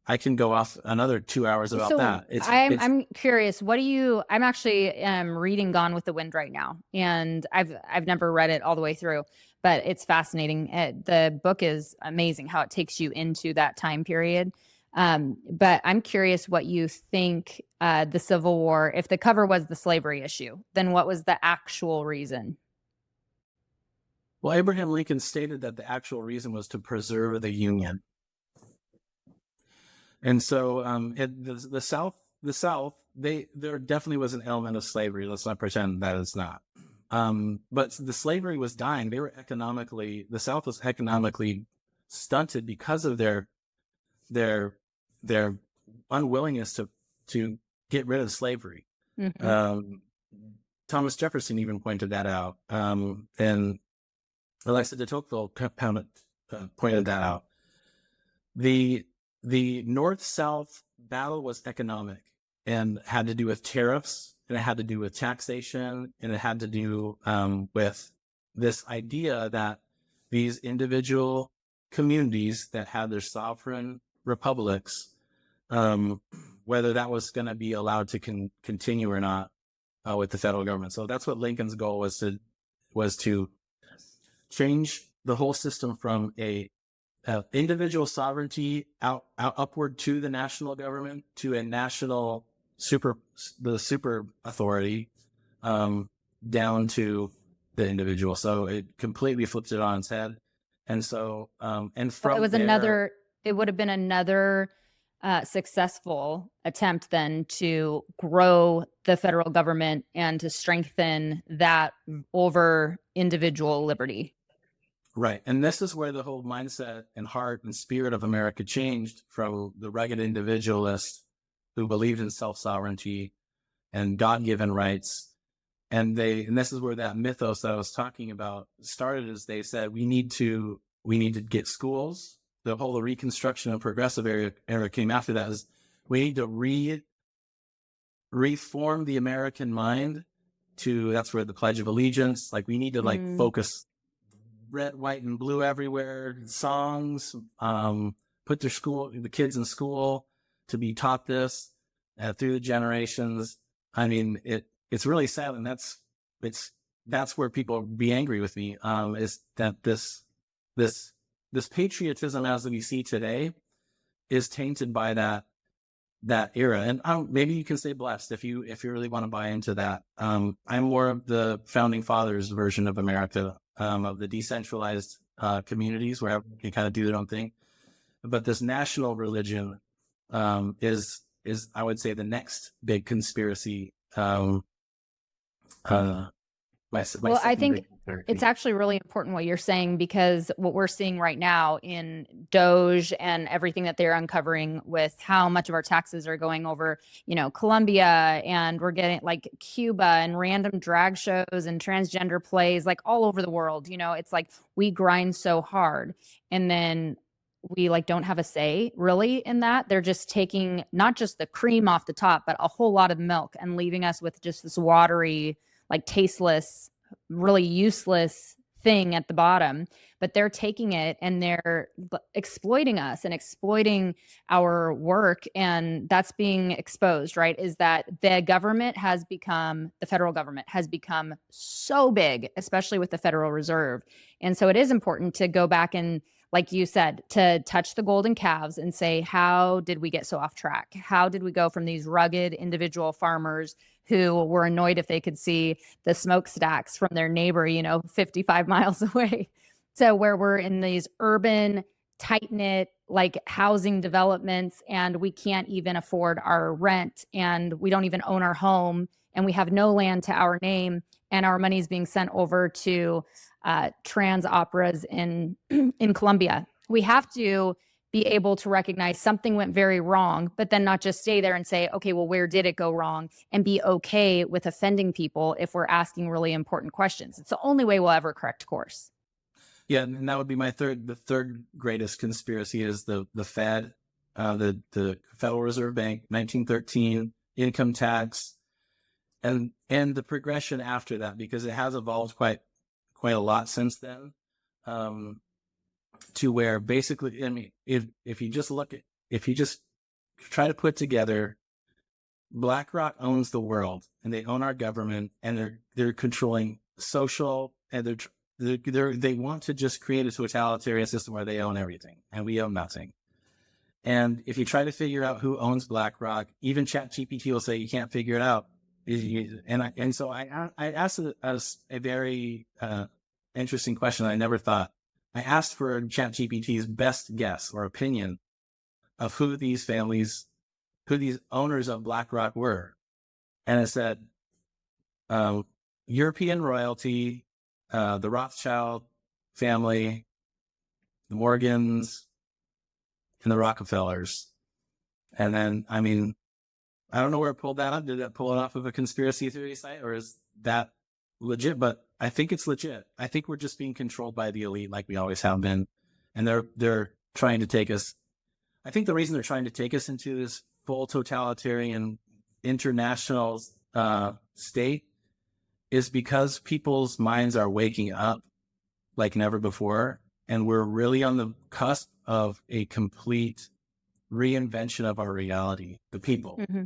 I can go off another 2 hours about that. I'm curious. I'm actually reading Gone with the Wind right now, and I've never read it all the way through, but it's fascinating. The book is amazing how it takes you into that time period. But I'm curious what you think the Civil War, if the cover was the slavery issue, then what was the actual reason? Well, Abraham Lincoln stated that the actual reason was to preserve the Union. And so the South, there definitely was an element of slavery. Let's not pretend that it's not. But the slavery was dying. The South was economically stunted because of their unwillingness to get rid of slavery. Mm-hmm. Thomas Jefferson even pointed that out. And Alexa de Tocqueville pointed that out. The North-South battle was economic and had to do with tariffs, and it had to do with taxation, and it had to do with this idea that these individual communities that had their sovereign republics, whether that was going to be allowed to continue or not with the federal government. So that's what Lincoln's goal was to change the whole system from a individual sovereignty upward to the national government, to a national super authority, down to the individual. So it completely flips it on its head. And so, and from it would have been another successful attempt then to grow the federal government and to strengthen that over individual liberty. Right. And this is where the whole mindset and heart and spirit of America changed from the rugged individualist who believed in self-sovereignty and God-given rights, and this is where that mythos that I was talking about started. Is they said we need to get schools. The whole Reconstruction and Progressive era came after that. Is we need to reform the American mind to, that's where the Pledge of Allegiance, like we need to like focus red, white, and blue everywhere, songs, put the kids in school to be taught this through the generations. I mean, it's really sad, and that's where people be angry with me, is that this patriotism as we see today is tainted by that era. And maybe you can say blessed if you really want to buy into that. I'm more of the founding fathers version of America, of the decentralized communities where everyone can kind of do their own thing. But this national religion is I would say the next big conspiracy. Well, I think it's actually really important what you're saying, because what we're seeing right now in Doge and everything that they're uncovering with how much of our taxes are going over, Colombia, and we're getting like Cuba and random drag shows and transgender plays like all over the world. It's like we grind so hard, and then we like don't have a say really in that. They're just taking not just the cream off the top, but a whole lot of milk and leaving us with just this watery, like tasteless, really useless thing at the bottom. But they're taking it and they're exploiting us and exploiting our work. And that's being exposed, right? Is that the federal government has become so big, especially with the Federal Reserve. And so it is important to go back and, like you said, to touch the golden calves and say, how did we get so off track? How did we go from these rugged individual farmers who were annoyed if they could see the smokestacks from their neighbor, 55 miles away, to where we're in these urban, tight-knit, like housing developments, and we can't even afford our rent, and we don't even own our home, and we have no land to our name, and our money is being sent over to trans operas in Colombia. We have to be able to recognize something went very wrong, but then not just stay there and say, okay, well, where did it go wrong? And be okay with offending people if we're asking really important questions. It's the only way we'll ever correct course. Yeah, and that would be the third greatest conspiracy is the Fed, the Federal Reserve Bank, 1913, income tax, and the progression after that, because it has evolved quite a lot since then. To where basically, I mean, if you just try to put together, BlackRock owns the world and they own our government, and they're controlling social, and they want to just create a totalitarian system where they own everything and we own nothing. And if you try to figure out who owns BlackRock, even ChatGPT will say you can't figure it out. And so I asked a very interesting question I never thought. I asked for ChatGPT's best guess or opinion of who these owners of BlackRock were. And it said, European royalty, the Rothschild family, the Morgans, and the Rockefellers. And then, I mean, I don't know where it pulled that up. Did it pull it off of a conspiracy theory site, or is that legit? But I think it's legit. I think we're just being controlled by the elite like we always have been. And they're trying to take us. I think the reason they're trying to take us into this full totalitarian international state is because people's minds are waking up like never before. And we're really on the cusp of a complete reinvention of our reality, the people. Mm-hmm.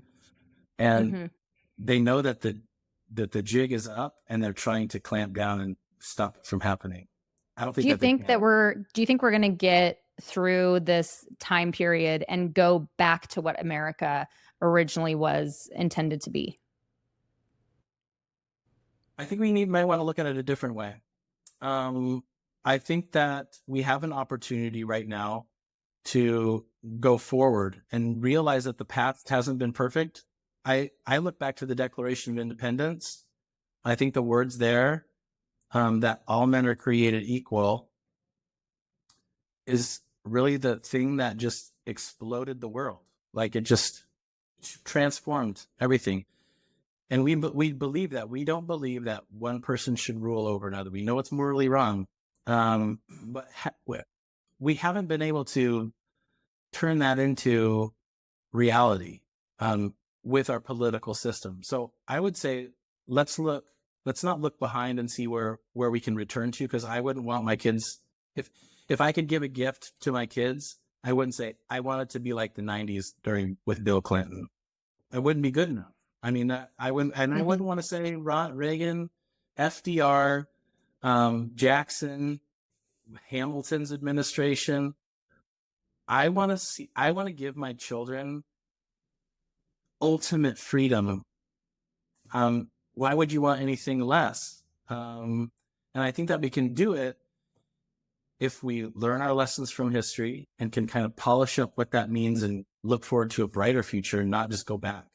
And they know that the jig is up, and they're trying to clamp down and stop it from happening. I don't think. Do you think we're going to get through this time period and go back to what America originally was intended to be? I think we might want to look at it a different way. I think that we have an opportunity right now to go forward and realize that the path hasn't been perfect. I look back to the Declaration of Independence. I think the words there, that all men are created equal, is really the thing that just exploded the world. Like, it just transformed everything. And we believe that. We don't believe that one person should rule over another. We know it's morally wrong. But we haven't been able to turn that into reality with our political system. So I would say, let's not look behind and see where we can return to, because I wouldn't want my kids, if I could give a gift to my kids, I wouldn't say I want it to be like the 90s with Bill Clinton. It wouldn't be good enough. I mean, I wouldn't want to say Reagan, FDR, Jackson, Hamilton's administration. I want to give my children ultimate freedom. Why would you want anything less? And I think that we can do it if we learn our lessons from history and can kind of polish up what that means and look forward to a brighter future, and not just go back.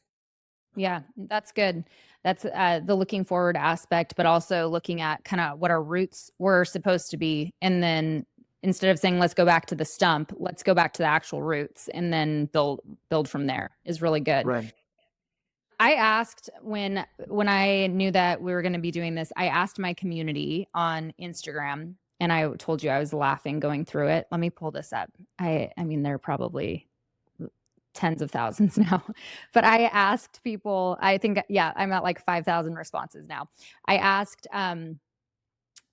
Yeah, that's good. That's the looking forward aspect, but also looking at kind of what our roots were supposed to be. And then instead of saying, let's go back to the stump, let's go back to the actual roots and then build from there is really good. Right. I asked when I knew that we were going to be doing this, I asked my community on Instagram, and I told you I was laughing going through it. Let me pull this up. I mean, they're probably tens of thousands now, but I asked people, I think, yeah, I'm at like 5,000 responses now. I asked,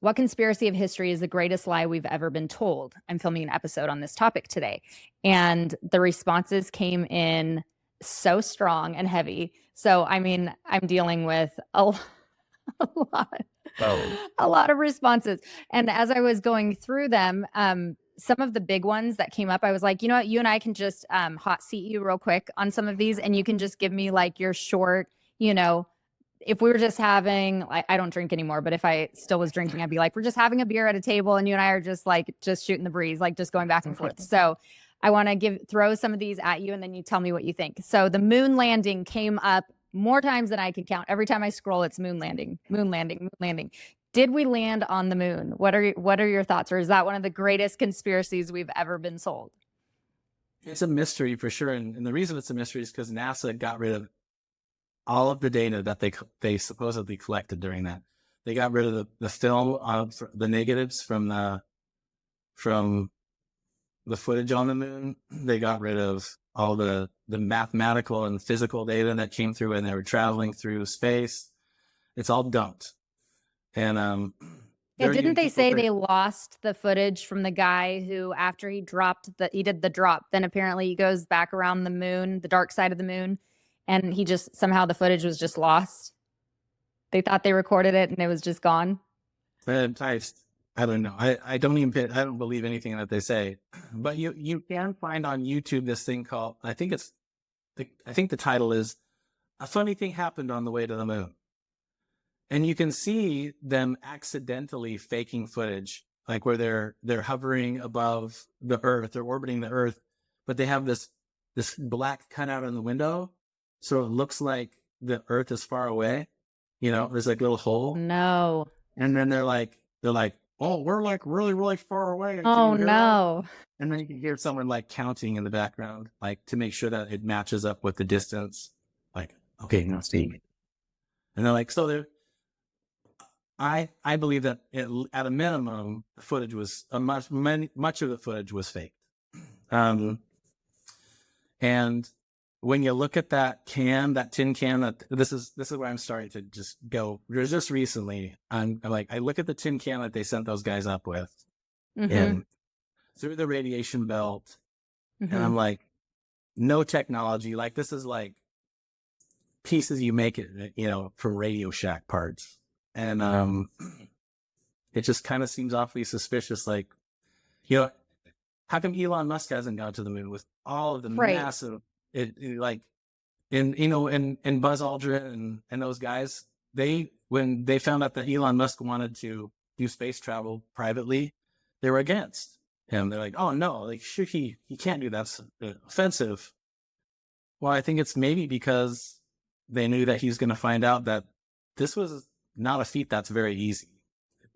what conspiracy of history is the greatest lie we've ever been told? I'm filming an episode on this topic today. And the responses came in so strong and heavy. So, I mean, I'm dealing with a lot of responses. And as I was going through them, some of the big ones that came up, I was like, you know what, you and I can just hot seat you real quick on some of these, and you can just give me like your short, if we were just having, like, I don't drink anymore, but if I still was drinking, I'd be like, we're just having a beer at a table and you and I are just shooting the breeze, like just going back and forth. So I want to throw some of these at you and then you tell me what you think. So the moon landing came up more times than I could count. Every time I scroll, it's moon landing, moon landing, moon landing. Did we land on the moon? What are your thoughts? Or is that one of the greatest conspiracies we've ever been sold? It's a mystery for sure. And the reason it's a mystery is because NASA got rid of all of the data that they supposedly collected during that. They got rid of the film of the negatives from the footage on the moon. They got rid of all the mathematical and physical data that came through when they were traveling through space. It's all dumped. And didn't they say they lost the footage from the guy who, after he did the drop, then apparently he goes back around the moon, the dark side of the moon, and he just somehow the footage was just lost. They thought they recorded it and it was just gone. I don't know. I don't believe anything that they say. But you can find on YouTube this thing called, I think the title is "A Funny Thing Happened on the Way to the Moon." And you can see them accidentally faking footage, like where they're hovering above the Earth, they're orbiting the Earth, but they have this black cutout in the window, so it looks like the Earth is far away. There's like a little hole. No. And then they're like, oh, we're like really, really far away. Oh no. And then you can hear someone like counting in the background, like to make sure that it matches up with the distance. Like, okay, now Steve. And they're like, I believe that at a minimum, the footage was much of the footage was faked. And when you look at that tin can, this is where I'm starting to just go. Just recently, I'm like, I look at the tin can that they sent those guys up with, and through the radiation belt, and I'm like, no technology. Like, this is like pieces you make it, from Radio Shack parts. And it just kind of seems awfully suspicious. Like, how come Elon Musk hasn't gone to the moon with all of the massive, and Buzz Aldrin and those guys? When they found out that Elon Musk wanted to do space travel privately, they were against him. They're like, oh no, like, sure, he can't do that. That's offensive. Well, I think it's maybe because they knew that he's going to find out that this was not a feat that's very easy,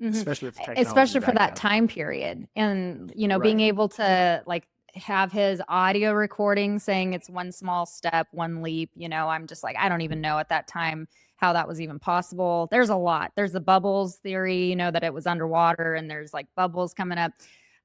especially for that time period. And, being able to, like, have his audio recording saying it's one small step, one leap. I'm just like, I don't even know at that time how that was even possible. There's a lot. There's the bubbles theory, that it was underwater and there's like bubbles coming up.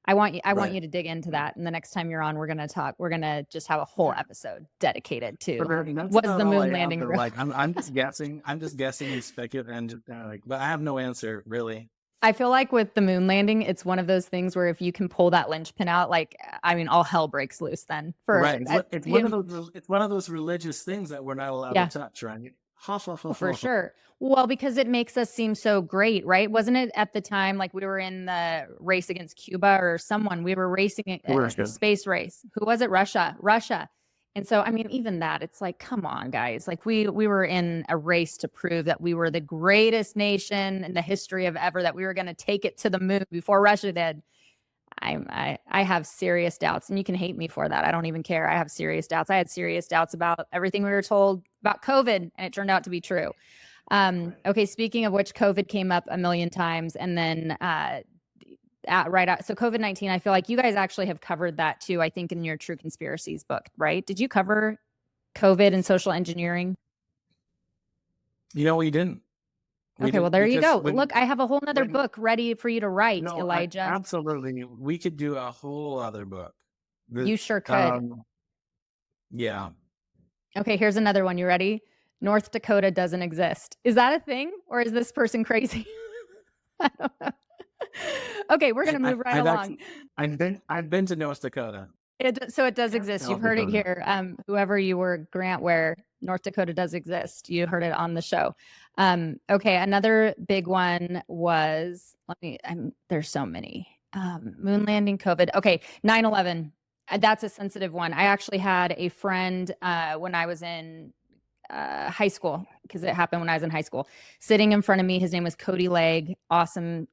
I want you to dig into that. And the next time you're on, we're going to just have a whole episode dedicated to was the moon landing real? Like, I'm just guessing. I'm just guessing and speculating, and just but I have no answer really. I feel like with the moon landing, it's one of those things where if you can pull that linchpin out, like, all hell breaks loose then. Right. It's one of those religious things that we're not allowed to touch, right? For sure. Well, because it makes us seem so great, right? Wasn't it at the time like we were in the race against Cuba or someone? We were racing a space race. Who was it? Russia. And so, even that, it's like, come on, guys. Like we were in a race to prove that we were the greatest nation in the history of ever, that we were going to take it to the moon before Russia did. I have serious doubts, and you can hate me for that. I don't even care. I have serious doubts. I had serious doubts about everything we were told about COVID, and it turned out to be true. Okay, speaking of which, COVID came up a million times, and then so COVID-19, I feel like you guys actually have covered that too, I think, in your True Conspiracies book, right? Did you cover COVID and social engineering? We didn't. Okay, well, there you go. Look, I have a whole nother book ready for you to write, Elijah. Absolutely. We could do a whole other book. You sure could. Yeah. Okay, here's another one. You ready? North Dakota doesn't exist. Is that a thing, or is this person crazy? I don't know. Okay, we're going to move along. I've been to North Dakota. So it does exist. You've heard it here. Whoever you were, Grant Ware, North Dakota does exist. You heard it on the show. Okay, another big one was, there's so many. Moon landing, COVID. Okay, 9/11. That's a sensitive one. I actually had a friend when I was in high school, because it happened when I was in high school, sitting in front of me. His name was Cody Legg. Awesome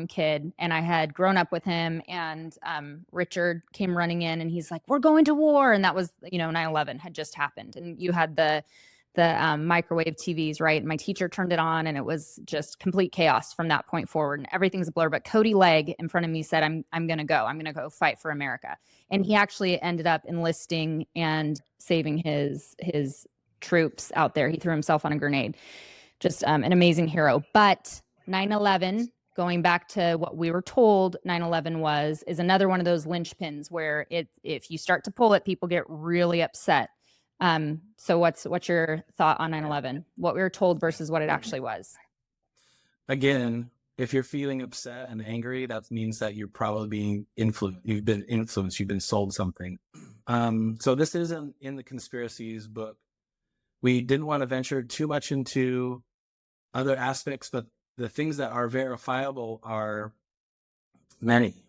kid. And I had grown up with him, and Richard came running in and he's like, we're going to war. And that was, 9/11 had just happened. And you had the microwave TVs, right? My teacher turned it on, and it was just complete chaos from that point forward, and everything's a blur. But Cody Legg in front of me said, I'm going to go fight for America. And he actually ended up enlisting and saving his troops out there. He threw himself on a grenade. Just an amazing hero. But 9/11, going back to what we were told 9/11 is another one of those linchpins where if you start to pull it, people get really upset. So what's your thought on 9/11? What we were told versus what it actually was? Again, if you're feeling upset and angry, that means that you're probably being influenced. You've been influenced. You've been sold something. So this isn't in the Conspiracies book. We didn't want to venture too much into other aspects, but the things that are verifiable are many.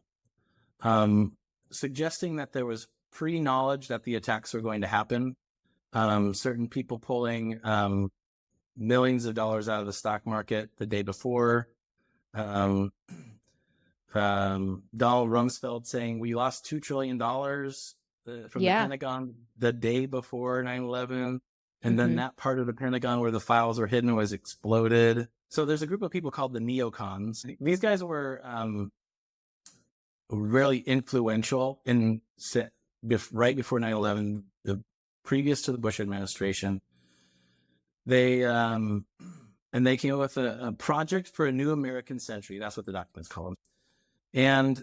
Suggesting that there was pre-knowledge that the attacks were going to happen. Certain people pulling millions of dollars out of the stock market the day before. Donald Rumsfeld saying we lost $2 trillion from the Pentagon the day before 9/11. And then that part of the Pentagon where the files were hidden was exploded. So there's a group of people called the neocons. These guys were really influential in right before 9/11, previous to the Bush administration. They came up with a project for a new American century. That's what the documents call them. And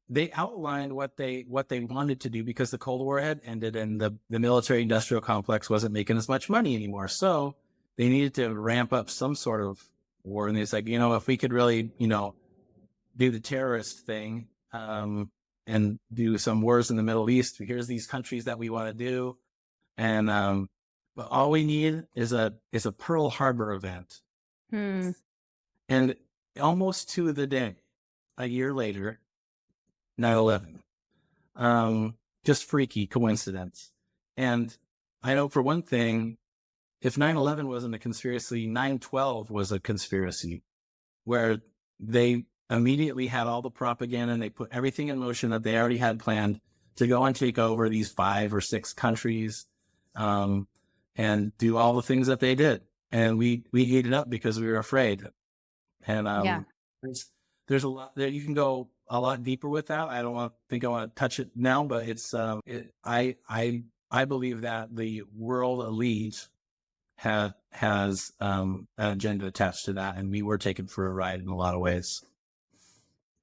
they outlined what they wanted to do, because the Cold War had ended and the military industrial complex wasn't making as much money anymore. So they needed to ramp up some sort of war. And it's like, if we could really, do the terrorist thing and do some wars in the Middle East, here's these countries that we want to do. And but all we need is a Pearl Harbor event. And almost to the day, a year later, 9/11. Just freaky coincidence. And I know for one thing, if 9/11 wasn't a conspiracy, 9/12 was a conspiracy, where they immediately had all the propaganda and they put everything in motion that they already had planned to go and take over these 5 or 6 countries and do all the things that they did. And we ate it up because we were afraid. And there's a lot there. You can go a lot deeper with that. I don't think I want to touch it now, but it's I believe that the world elite has an agenda attached to that, and we were taken for a ride in a lot of ways.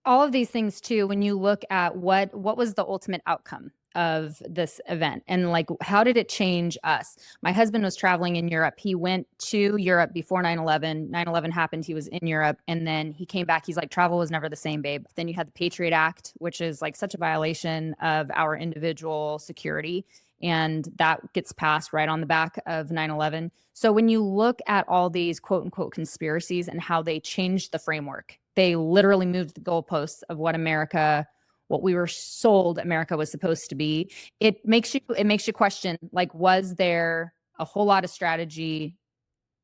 All of these things too, when you look at what was the ultimate outcome of this event, and like how did it change us? My husband was traveling in Europe. He went to Europe before 9/11. 9/11 happened. He was in Europe, and then he came back. He's like, travel was never the same, babe. Then you had the Patriot Act, which is like such a violation of our individual security, and that gets passed right on the back of 9/11. So when you look at all these quote unquote conspiracies and how they changed the framework, they literally moved the goalposts of what we were sold America was supposed to be. It makes you question, like, was there a whole lot of strategy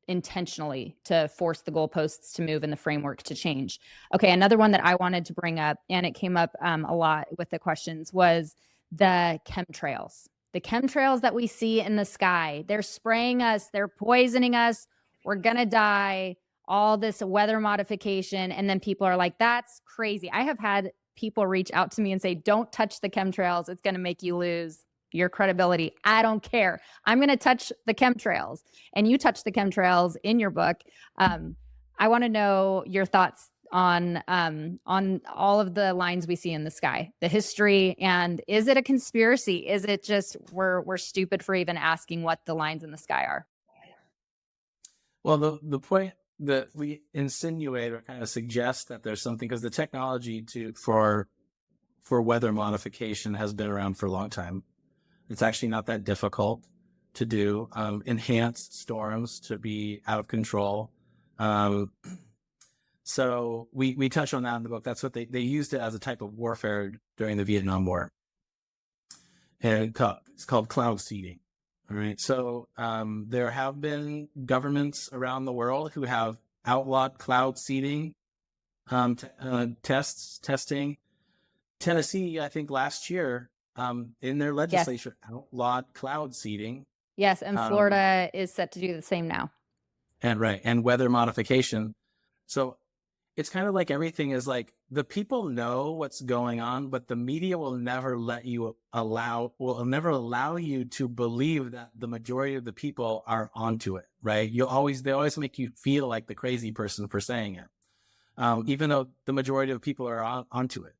intentionally to force the goalposts to move and the framework to change? Okay, another one that I wanted to bring up, and it came up a lot with the questions, was the chemtrails. The chemtrails that we see in the sky, they're spraying us, they're poisoning us, we're gonna die, all this weather modification. And then people are like, that's crazy. I have had people reach out to me and say, don't touch the chemtrails. It's going to make you lose your credibility. I don't care. I'm going to touch the chemtrails. And you touch the chemtrails in your book. I want to know your thoughts on all of the lines we see in the sky, the history, and is it a conspiracy? Is it just we're stupid for even asking what the lines in the sky are? Well, the point that we insinuate or kind of suggest that there's something, because the technology for weather modification has been around for a long time. It's actually not that difficult to do. Enhanced storms to be out of control. So we touch on that in the book. That's what they used it as a type of warfare during the Vietnam War. And it's called cloud seeding. All right. So there have been governments around the world who have outlawed cloud seeding testing. Tennessee, I think last year, in their legislature, outlawed cloud seeding. Yes, and Florida is set to do the same now. And weather modification. So it's kind of like everything is like the people know what's going on, but the media will never allow you to believe that the majority of the people are onto it, right? They always make you feel like the crazy person for saying it, even though the majority of people are onto it.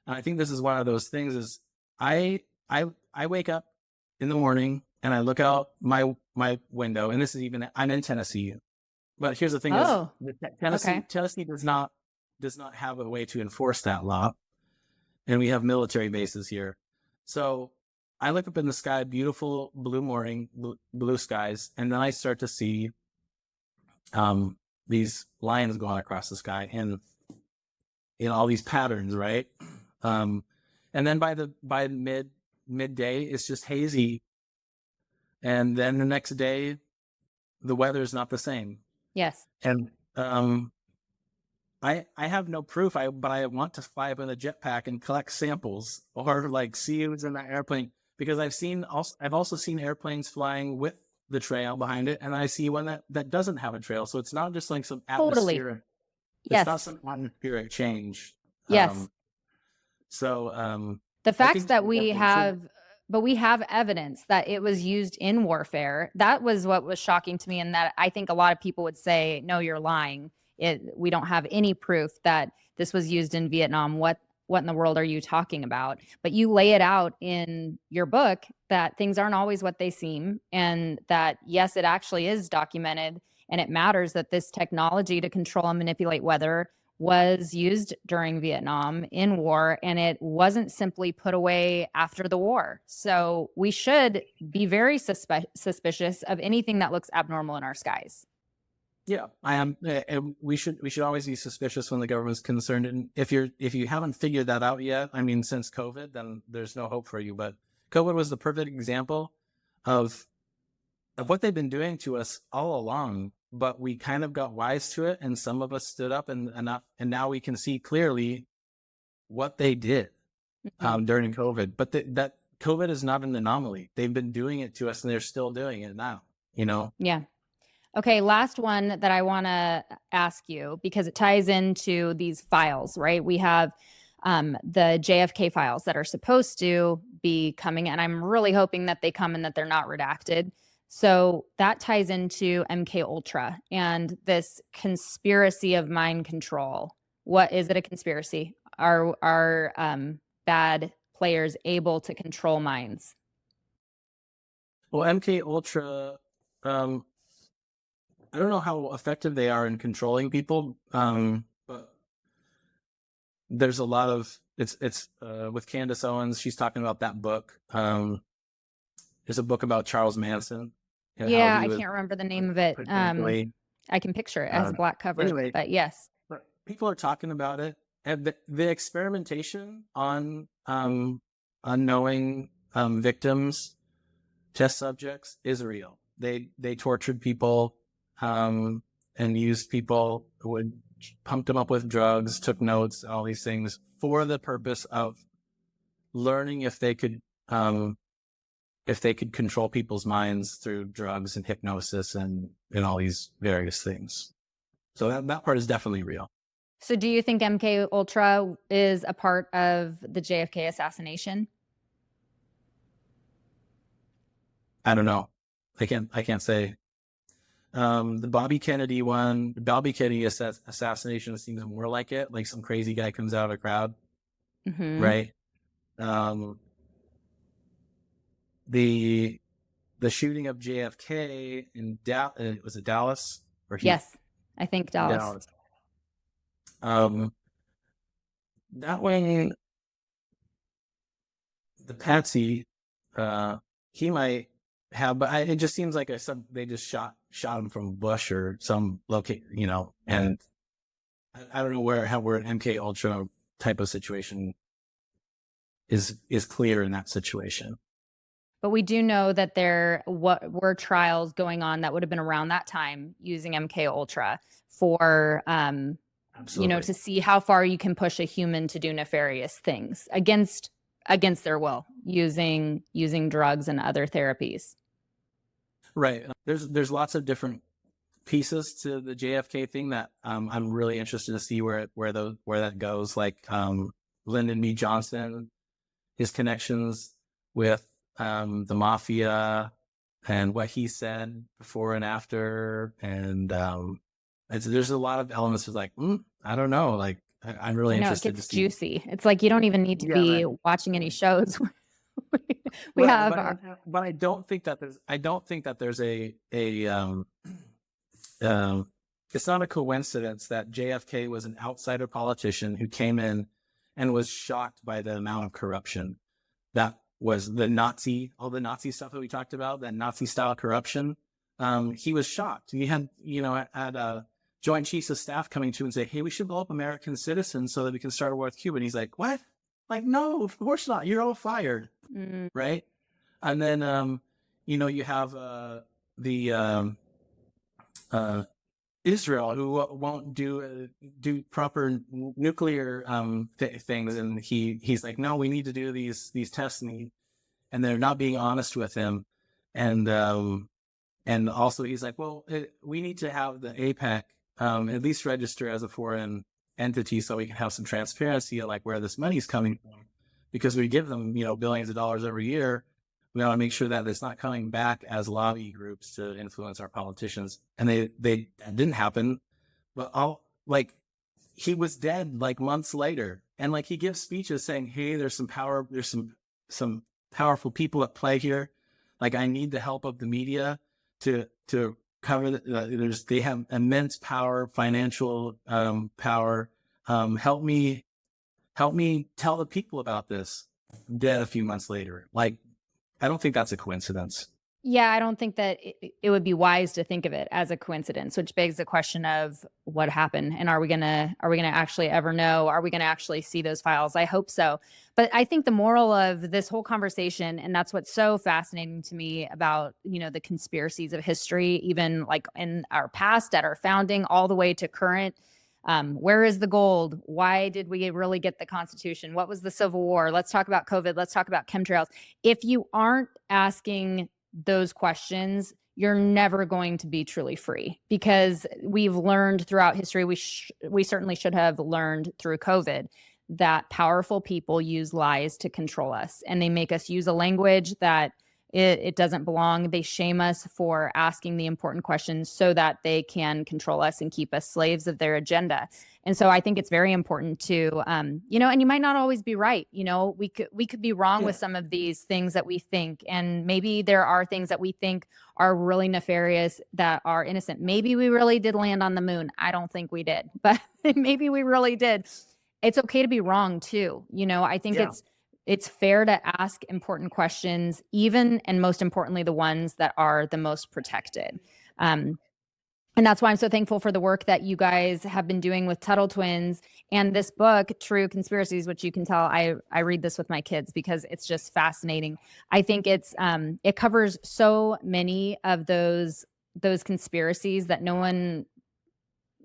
And I think this is one of those things is I wake up in the morning and I look out my window, and this is I'm in Tennessee. But here's the thing: Tennessee does not have a way to enforce that law, and we have military bases here. So I look up in the sky, beautiful blue morning, blue skies, and then I start to see these lines going across the sky, and all these patterns, right? And then by midday, it's just hazy, and then the next day, the weather is not the same. Yes. And I have no proof, but I want to fly up in a jetpack and collect samples or like see who's in that airplane, because I've also seen airplanes flying with the trail behind it, and I see one that doesn't have a trail. So it's not just like some atmospheric. Yes. It's not some atmospheric change. Yes. The fact that we have evidence that it was used in warfare, that was what was shocking to me. And that I think a lot of people would say, no, you're lying. We don't have any proof that this was used in Vietnam. What in the world are you talking about? But you lay it out in your book that things aren't always what they seem. And that, yes, it actually is documented. And it matters that this technology to control and manipulate weather was used during Vietnam in war, and it wasn't simply put away after the war. So we should be very suspicious of anything that looks abnormal in our skies. Yeah, I am. We should always be suspicious when the government's concerned. And if you haven't figured that out yet, I mean, since COVID, then there's no hope for you. But COVID was the perfect example of what they've been doing to us all along. But we kind of got wise to it, and some of us stood up, and now we can see clearly what they did during COVID. But that COVID is not an anomaly. They've been doing it to us, and they're still doing it now. Yeah. Okay, last one that I want to ask you, because it ties into these files, right? We have the JFK files that are supposed to be coming, and I'm really hoping that they come and that they're not redacted. So that ties into MKUltra and this conspiracy of mind control. What is it? A conspiracy? Are bad players able to control minds? Well, MKUltra, I don't know how effective they are in controlling people, but there's a lot of it's with Candace Owens. She's talking about that book. There's a book about Charles Manson and how Yeah, he I was can't remember the name of it. potentially. I can picture it as a black cover, Anyway, but yes. but people are talking about it, and the experimentation on unknowing victims, test subjects, is real. They tortured people, and used people, would pumped them up with drugs, took notes, all these things for the purpose of learning if they could control people's minds through drugs and hypnosis and all these various things. So that part is definitely real. So do you think MKUltra is a part of the JFK assassination? I don't know. I can't say. The Bobby Kennedy assassination seems more like it. Like some crazy guy comes out of a crowd, right? The shooting of JFK in was it Dallas? Yes, I think Dallas. That way, the Patsy, he might have, but it just seems like they just shot him from a bush or some location, and I don't know where an MKUltra type of situation is clear in that situation. But we do know that there were trials going on that would have been around that time using MKUltra for, to see how far you can push a human to do nefarious things against their will, using drugs and other therapies. Right. There's lots of different pieces to the JFK thing that I'm really interested to see where that goes. Like Lyndon B. Johnson, his connections with the mafia and what he said before and after, and there's a lot of elements of like, I don't know, like I'm really interested. It gets juicy. It's like you don't even need to be watching any shows. But I don't think that there's it's not a coincidence that JFK was an outsider politician who came in and was shocked by the amount of corruption that was all the Nazi stuff that we talked about, that Nazi style corruption. He was shocked. He had, Joint Chiefs of Staff coming to and say, hey, we should blow up American citizens so that we can start a war with Cuba. And he's like, what? Like, no, of course not. You're all fired. Right. And then, you have Israel, who won't do proper nuclear things, and he's like, no, we need to do these tests, and they're not being honest with him, and also he's like, well, we need to have the APEC at least register as a foreign entity so we can have some transparency of like where this money's coming from, because we give them billions of dollars every year. We want to make sure that it's not coming back as lobby groups to influence our politicians. And that didn't happen. But he was dead like months later. And like he gives speeches saying, hey, there's some power, there's some powerful people at play here. Like, I need the help of the media to cover they have immense power, financial power. Help me tell the people about this. Dead a few months later. Like, I don't think that's a coincidence. Yeah, I don't think that it would be wise to think of it as a coincidence, which begs the question of what happened, and are we gonna actually ever know? Are we gonna actually see those files? I hope so. But I think the moral of this whole conversation, and that's what's so fascinating to me about the conspiracies of history, even like in our past, at our founding, all the way to current. Where is the gold? Why did we really get the Constitution? What was the Civil War? Let's talk about COVID. Let's talk about chemtrails. If you aren't asking those questions, you're never going to be truly free, because we've learned throughout history, we certainly should have learned through COVID, that powerful people use lies to control us, and they make us use a language that it doesn't belong. They shame us for asking the important questions so that they can control us and keep us slaves of their agenda. And so I think it's very important to, and you might not always be right. We could be wrong with some of these things that we think, and maybe there are things that we think are really nefarious that are innocent. Maybe we really did land on the moon. I don't think we did, but maybe we really did. It's okay to be wrong too. I think it's fair to ask important questions, even and most importantly, the ones that are the most protected. And that's why I'm so thankful for the work that you guys have been doing with Tuttle Twins and this book, True Conspiracies, which you can tell I read this with my kids because it's just fascinating. I think it covers so many of those conspiracies that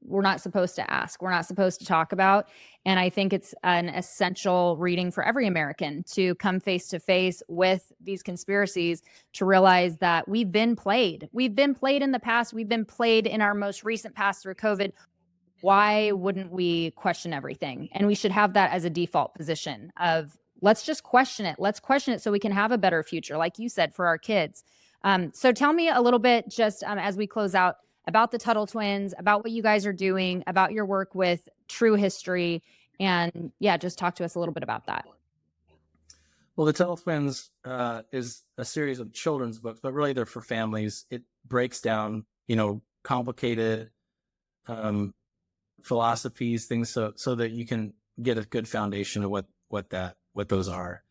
we're not supposed to ask. We're not supposed to talk about. And I think it's an essential reading for every American to come face to face with these conspiracies, to realize that we've been played. We've been played in the past. We've been played in our most recent past through COVID. Why wouldn't we question everything? And we should have that as a default position of let's just question it. Let's question it so we can have a better future, like you said, for our kids. So tell me a little bit just as we close out about the Tuttle Twins, about what you guys are doing, about your work with True History, and just talk to us a little bit about that. Well, the Tuttle Twins is a series of children's books, but really they're for families. It breaks down, complicated philosophies, things so that you can get a good foundation of what those are.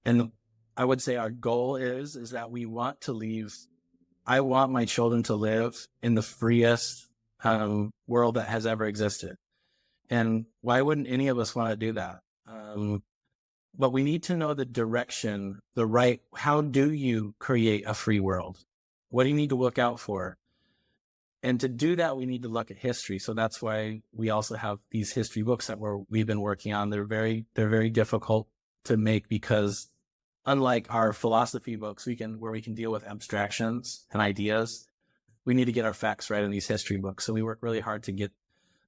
And I would say our goal is that we want to leave. I want my children to live in the freest world that has ever existed. And why wouldn't any of us want to do that? But we need to know the direction, how do you create a free world? What do you need to look out for? And to do that, we need to look at history. So that's why we also have these history books that we've been working on. They're very difficult to make because unlike our philosophy books, where we can deal with abstractions and ideas, we need to get our facts right in these history books. So we work really hard to get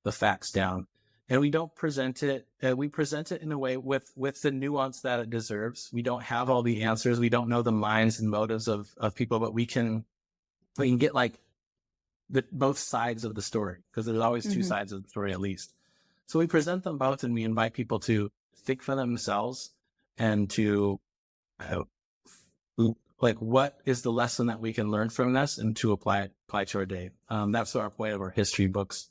the facts down. And we don't present it, we present it in a way with the nuance that it deserves. We don't have all the answers. We don't know the minds and motives of people, but we can get both sides of the story, because there's always two sides of the story at least. So we present them both, and we invite people to think for themselves and to what is the lesson that we can learn from this and to apply to our day. That's our point of our history books.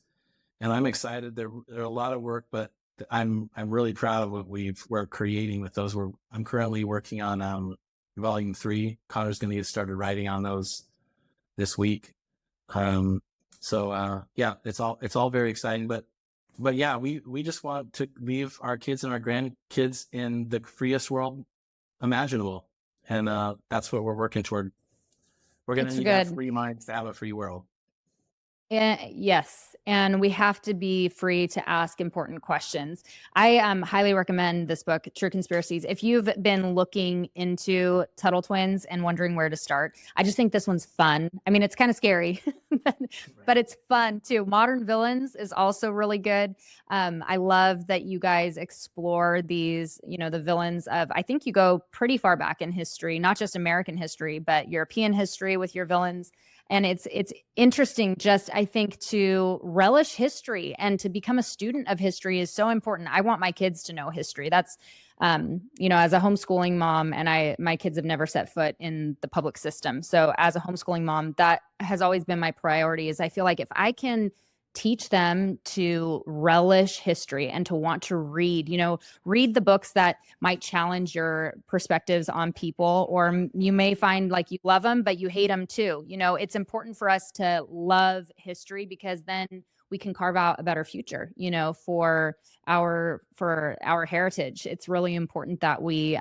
And I'm excited. They're a lot of work, but I'm really proud of what we're creating with those. I'm currently working on volume 3. Connor's going to get started writing on those this week. It's all very exciting, but we just want to leave our kids and our grandkids in the freest world imaginable. And that's what we're working toward. We're going to need to have free minds to have a free world. Yes. And we have to be free to ask important questions. I highly recommend this book, True Conspiracies. If you've been looking into Tuttle Twins and wondering where to start, I just think this one's fun. I mean, it's kind of scary, but it's fun too. Modern Villains is also really good. I love that you guys explore these, the villains of, I think you go pretty far back in history, not just American history, but European history with your villains. And it's interesting just, I think, to relish history and to become a student of history is so important. I want my kids to know history. That's, as a homeschooling mom, and my kids have never set foot in the public system. So as a homeschooling mom, that has always been my priority, is I feel like if I can teach them to relish history and to want to read the books that might challenge your perspectives on people, or you may find like you love them, but you hate them too. It's important for us to love history, because then we can carve out a better future, for our heritage. It's really important that we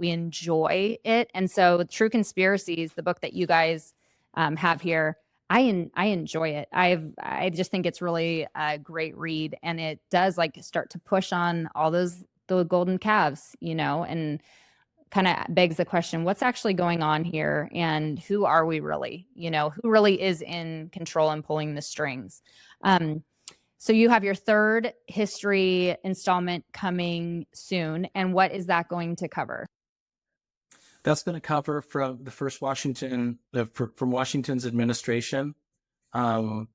enjoy it. And so True Conspiracies, the book that you guys have here, I enjoy it. I just think it's really a great read, and it does start to push on all the golden calves, and kind of begs the question, what's actually going on here, and who are we really? Who really is in control and pulling the strings? So you have your third history installment coming soon. And what is that going to cover? That's going to cover from the first from Washington's administration, um,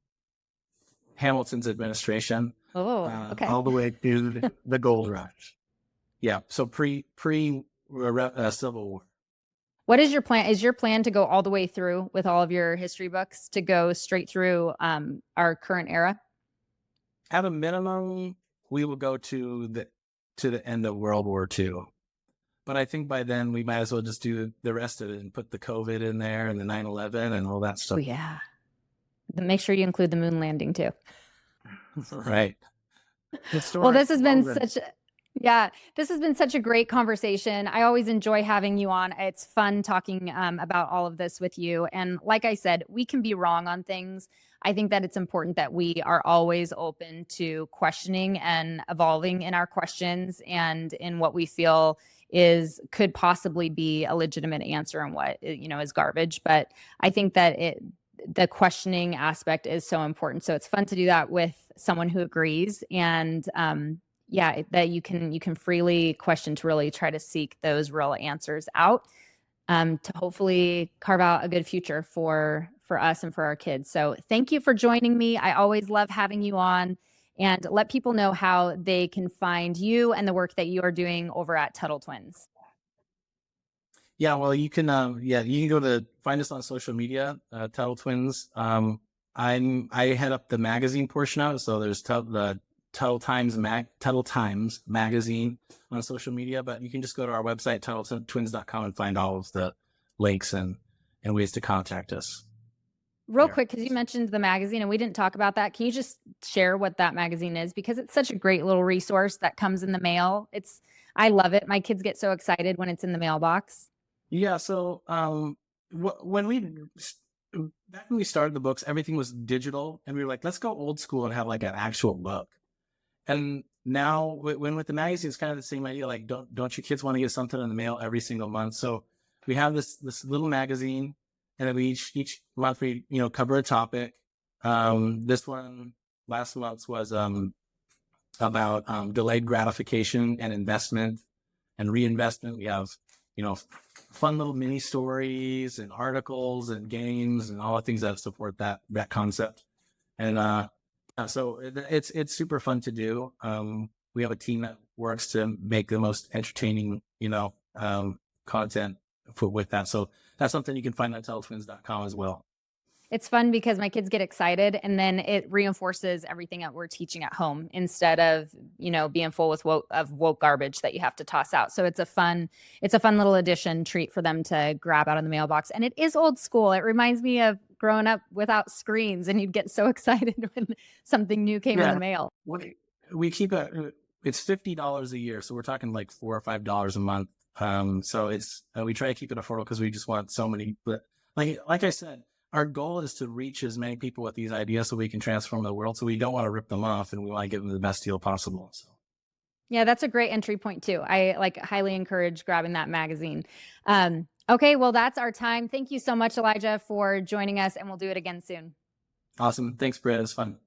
Hamilton's administration, Oh, okay. all the way to the gold rush. Yeah. So pre Civil War. What is your plan? Is your plan to go all the way through with all of your history books, to go straight through our current era? At a minimum, we will go to the end of World War II. But I think by then we might as well just do the rest of it and put the COVID in there and the 9/11 and all that stuff. Oh, yeah. Make sure you include the moon landing too. Right. Well, this has been such a great conversation. I always enjoy having you on. It's fun talking about all of this with you. And like I said, we can be wrong on things. I think that it's important that we are always open to questioning and evolving in our questions and in what we feel could possibly be a legitimate answer and what, is garbage. But I think that the questioning aspect is so important. So it's fun to do that with someone who agrees, and that you can freely question to really try to seek those real answers out, to hopefully carve out a good future for us and for our kids. So thank you for joining me. I always love having you on, and let people know how they can find you and the work that you are doing over at Tuttle Twins. Yeah, well, you can go to find us on social media, Tuttle Twins. I head up the magazine portion of it, so there's the Tuttle Times magazine on social media, but you can just go to our website, TuttleTwins.com, and find all of the links and ways to contact us. Real quick, because you mentioned the magazine and we didn't talk about that. Can you just share what that magazine is? Because it's such a great little resource that comes in the mail. I love it. My kids get so excited when it's in the mailbox. Yeah. So back when we started the books, everything was digital, and we were like, let's go old school and have like an actual book. And now with the magazine, it's kind of the same idea. Like, don't your kids want to get something in the mail every single month? So we have this little magazine, and then we each month we cover a topic. This one last month was about delayed gratification and investment and reinvestment. We have fun little mini stories and articles and games and all the things that support that concept. And so it's super fun to do. We have a team that works to make the most entertaining content with that. So that's something you can find on TuttleTwins.com as well. It's fun because my kids get excited, and then it reinforces everything that we're teaching at home instead of, being full with woke garbage that you have to toss out. So it's a fun little addition treat for them to grab out of the mailbox. And it is old school. It reminds me of growing up without screens, and you'd get so excited when something new came in the mail. We keep it's $50 a year. So we're talking like $4 or $5 a month. So it's, we try to keep it affordable because we just want so many, but like I said, our goal is to reach as many people with these ideas so we can transform the world. So we don't want to rip them off, and we want to give them the best deal possible. So. Yeah, that's a great entry point too. I highly encourage grabbing that magazine. Okay, well, that's our time. Thank you so much, Elijah, for joining us, and we'll do it again soon. Awesome. Thanks, Britt. It's fun.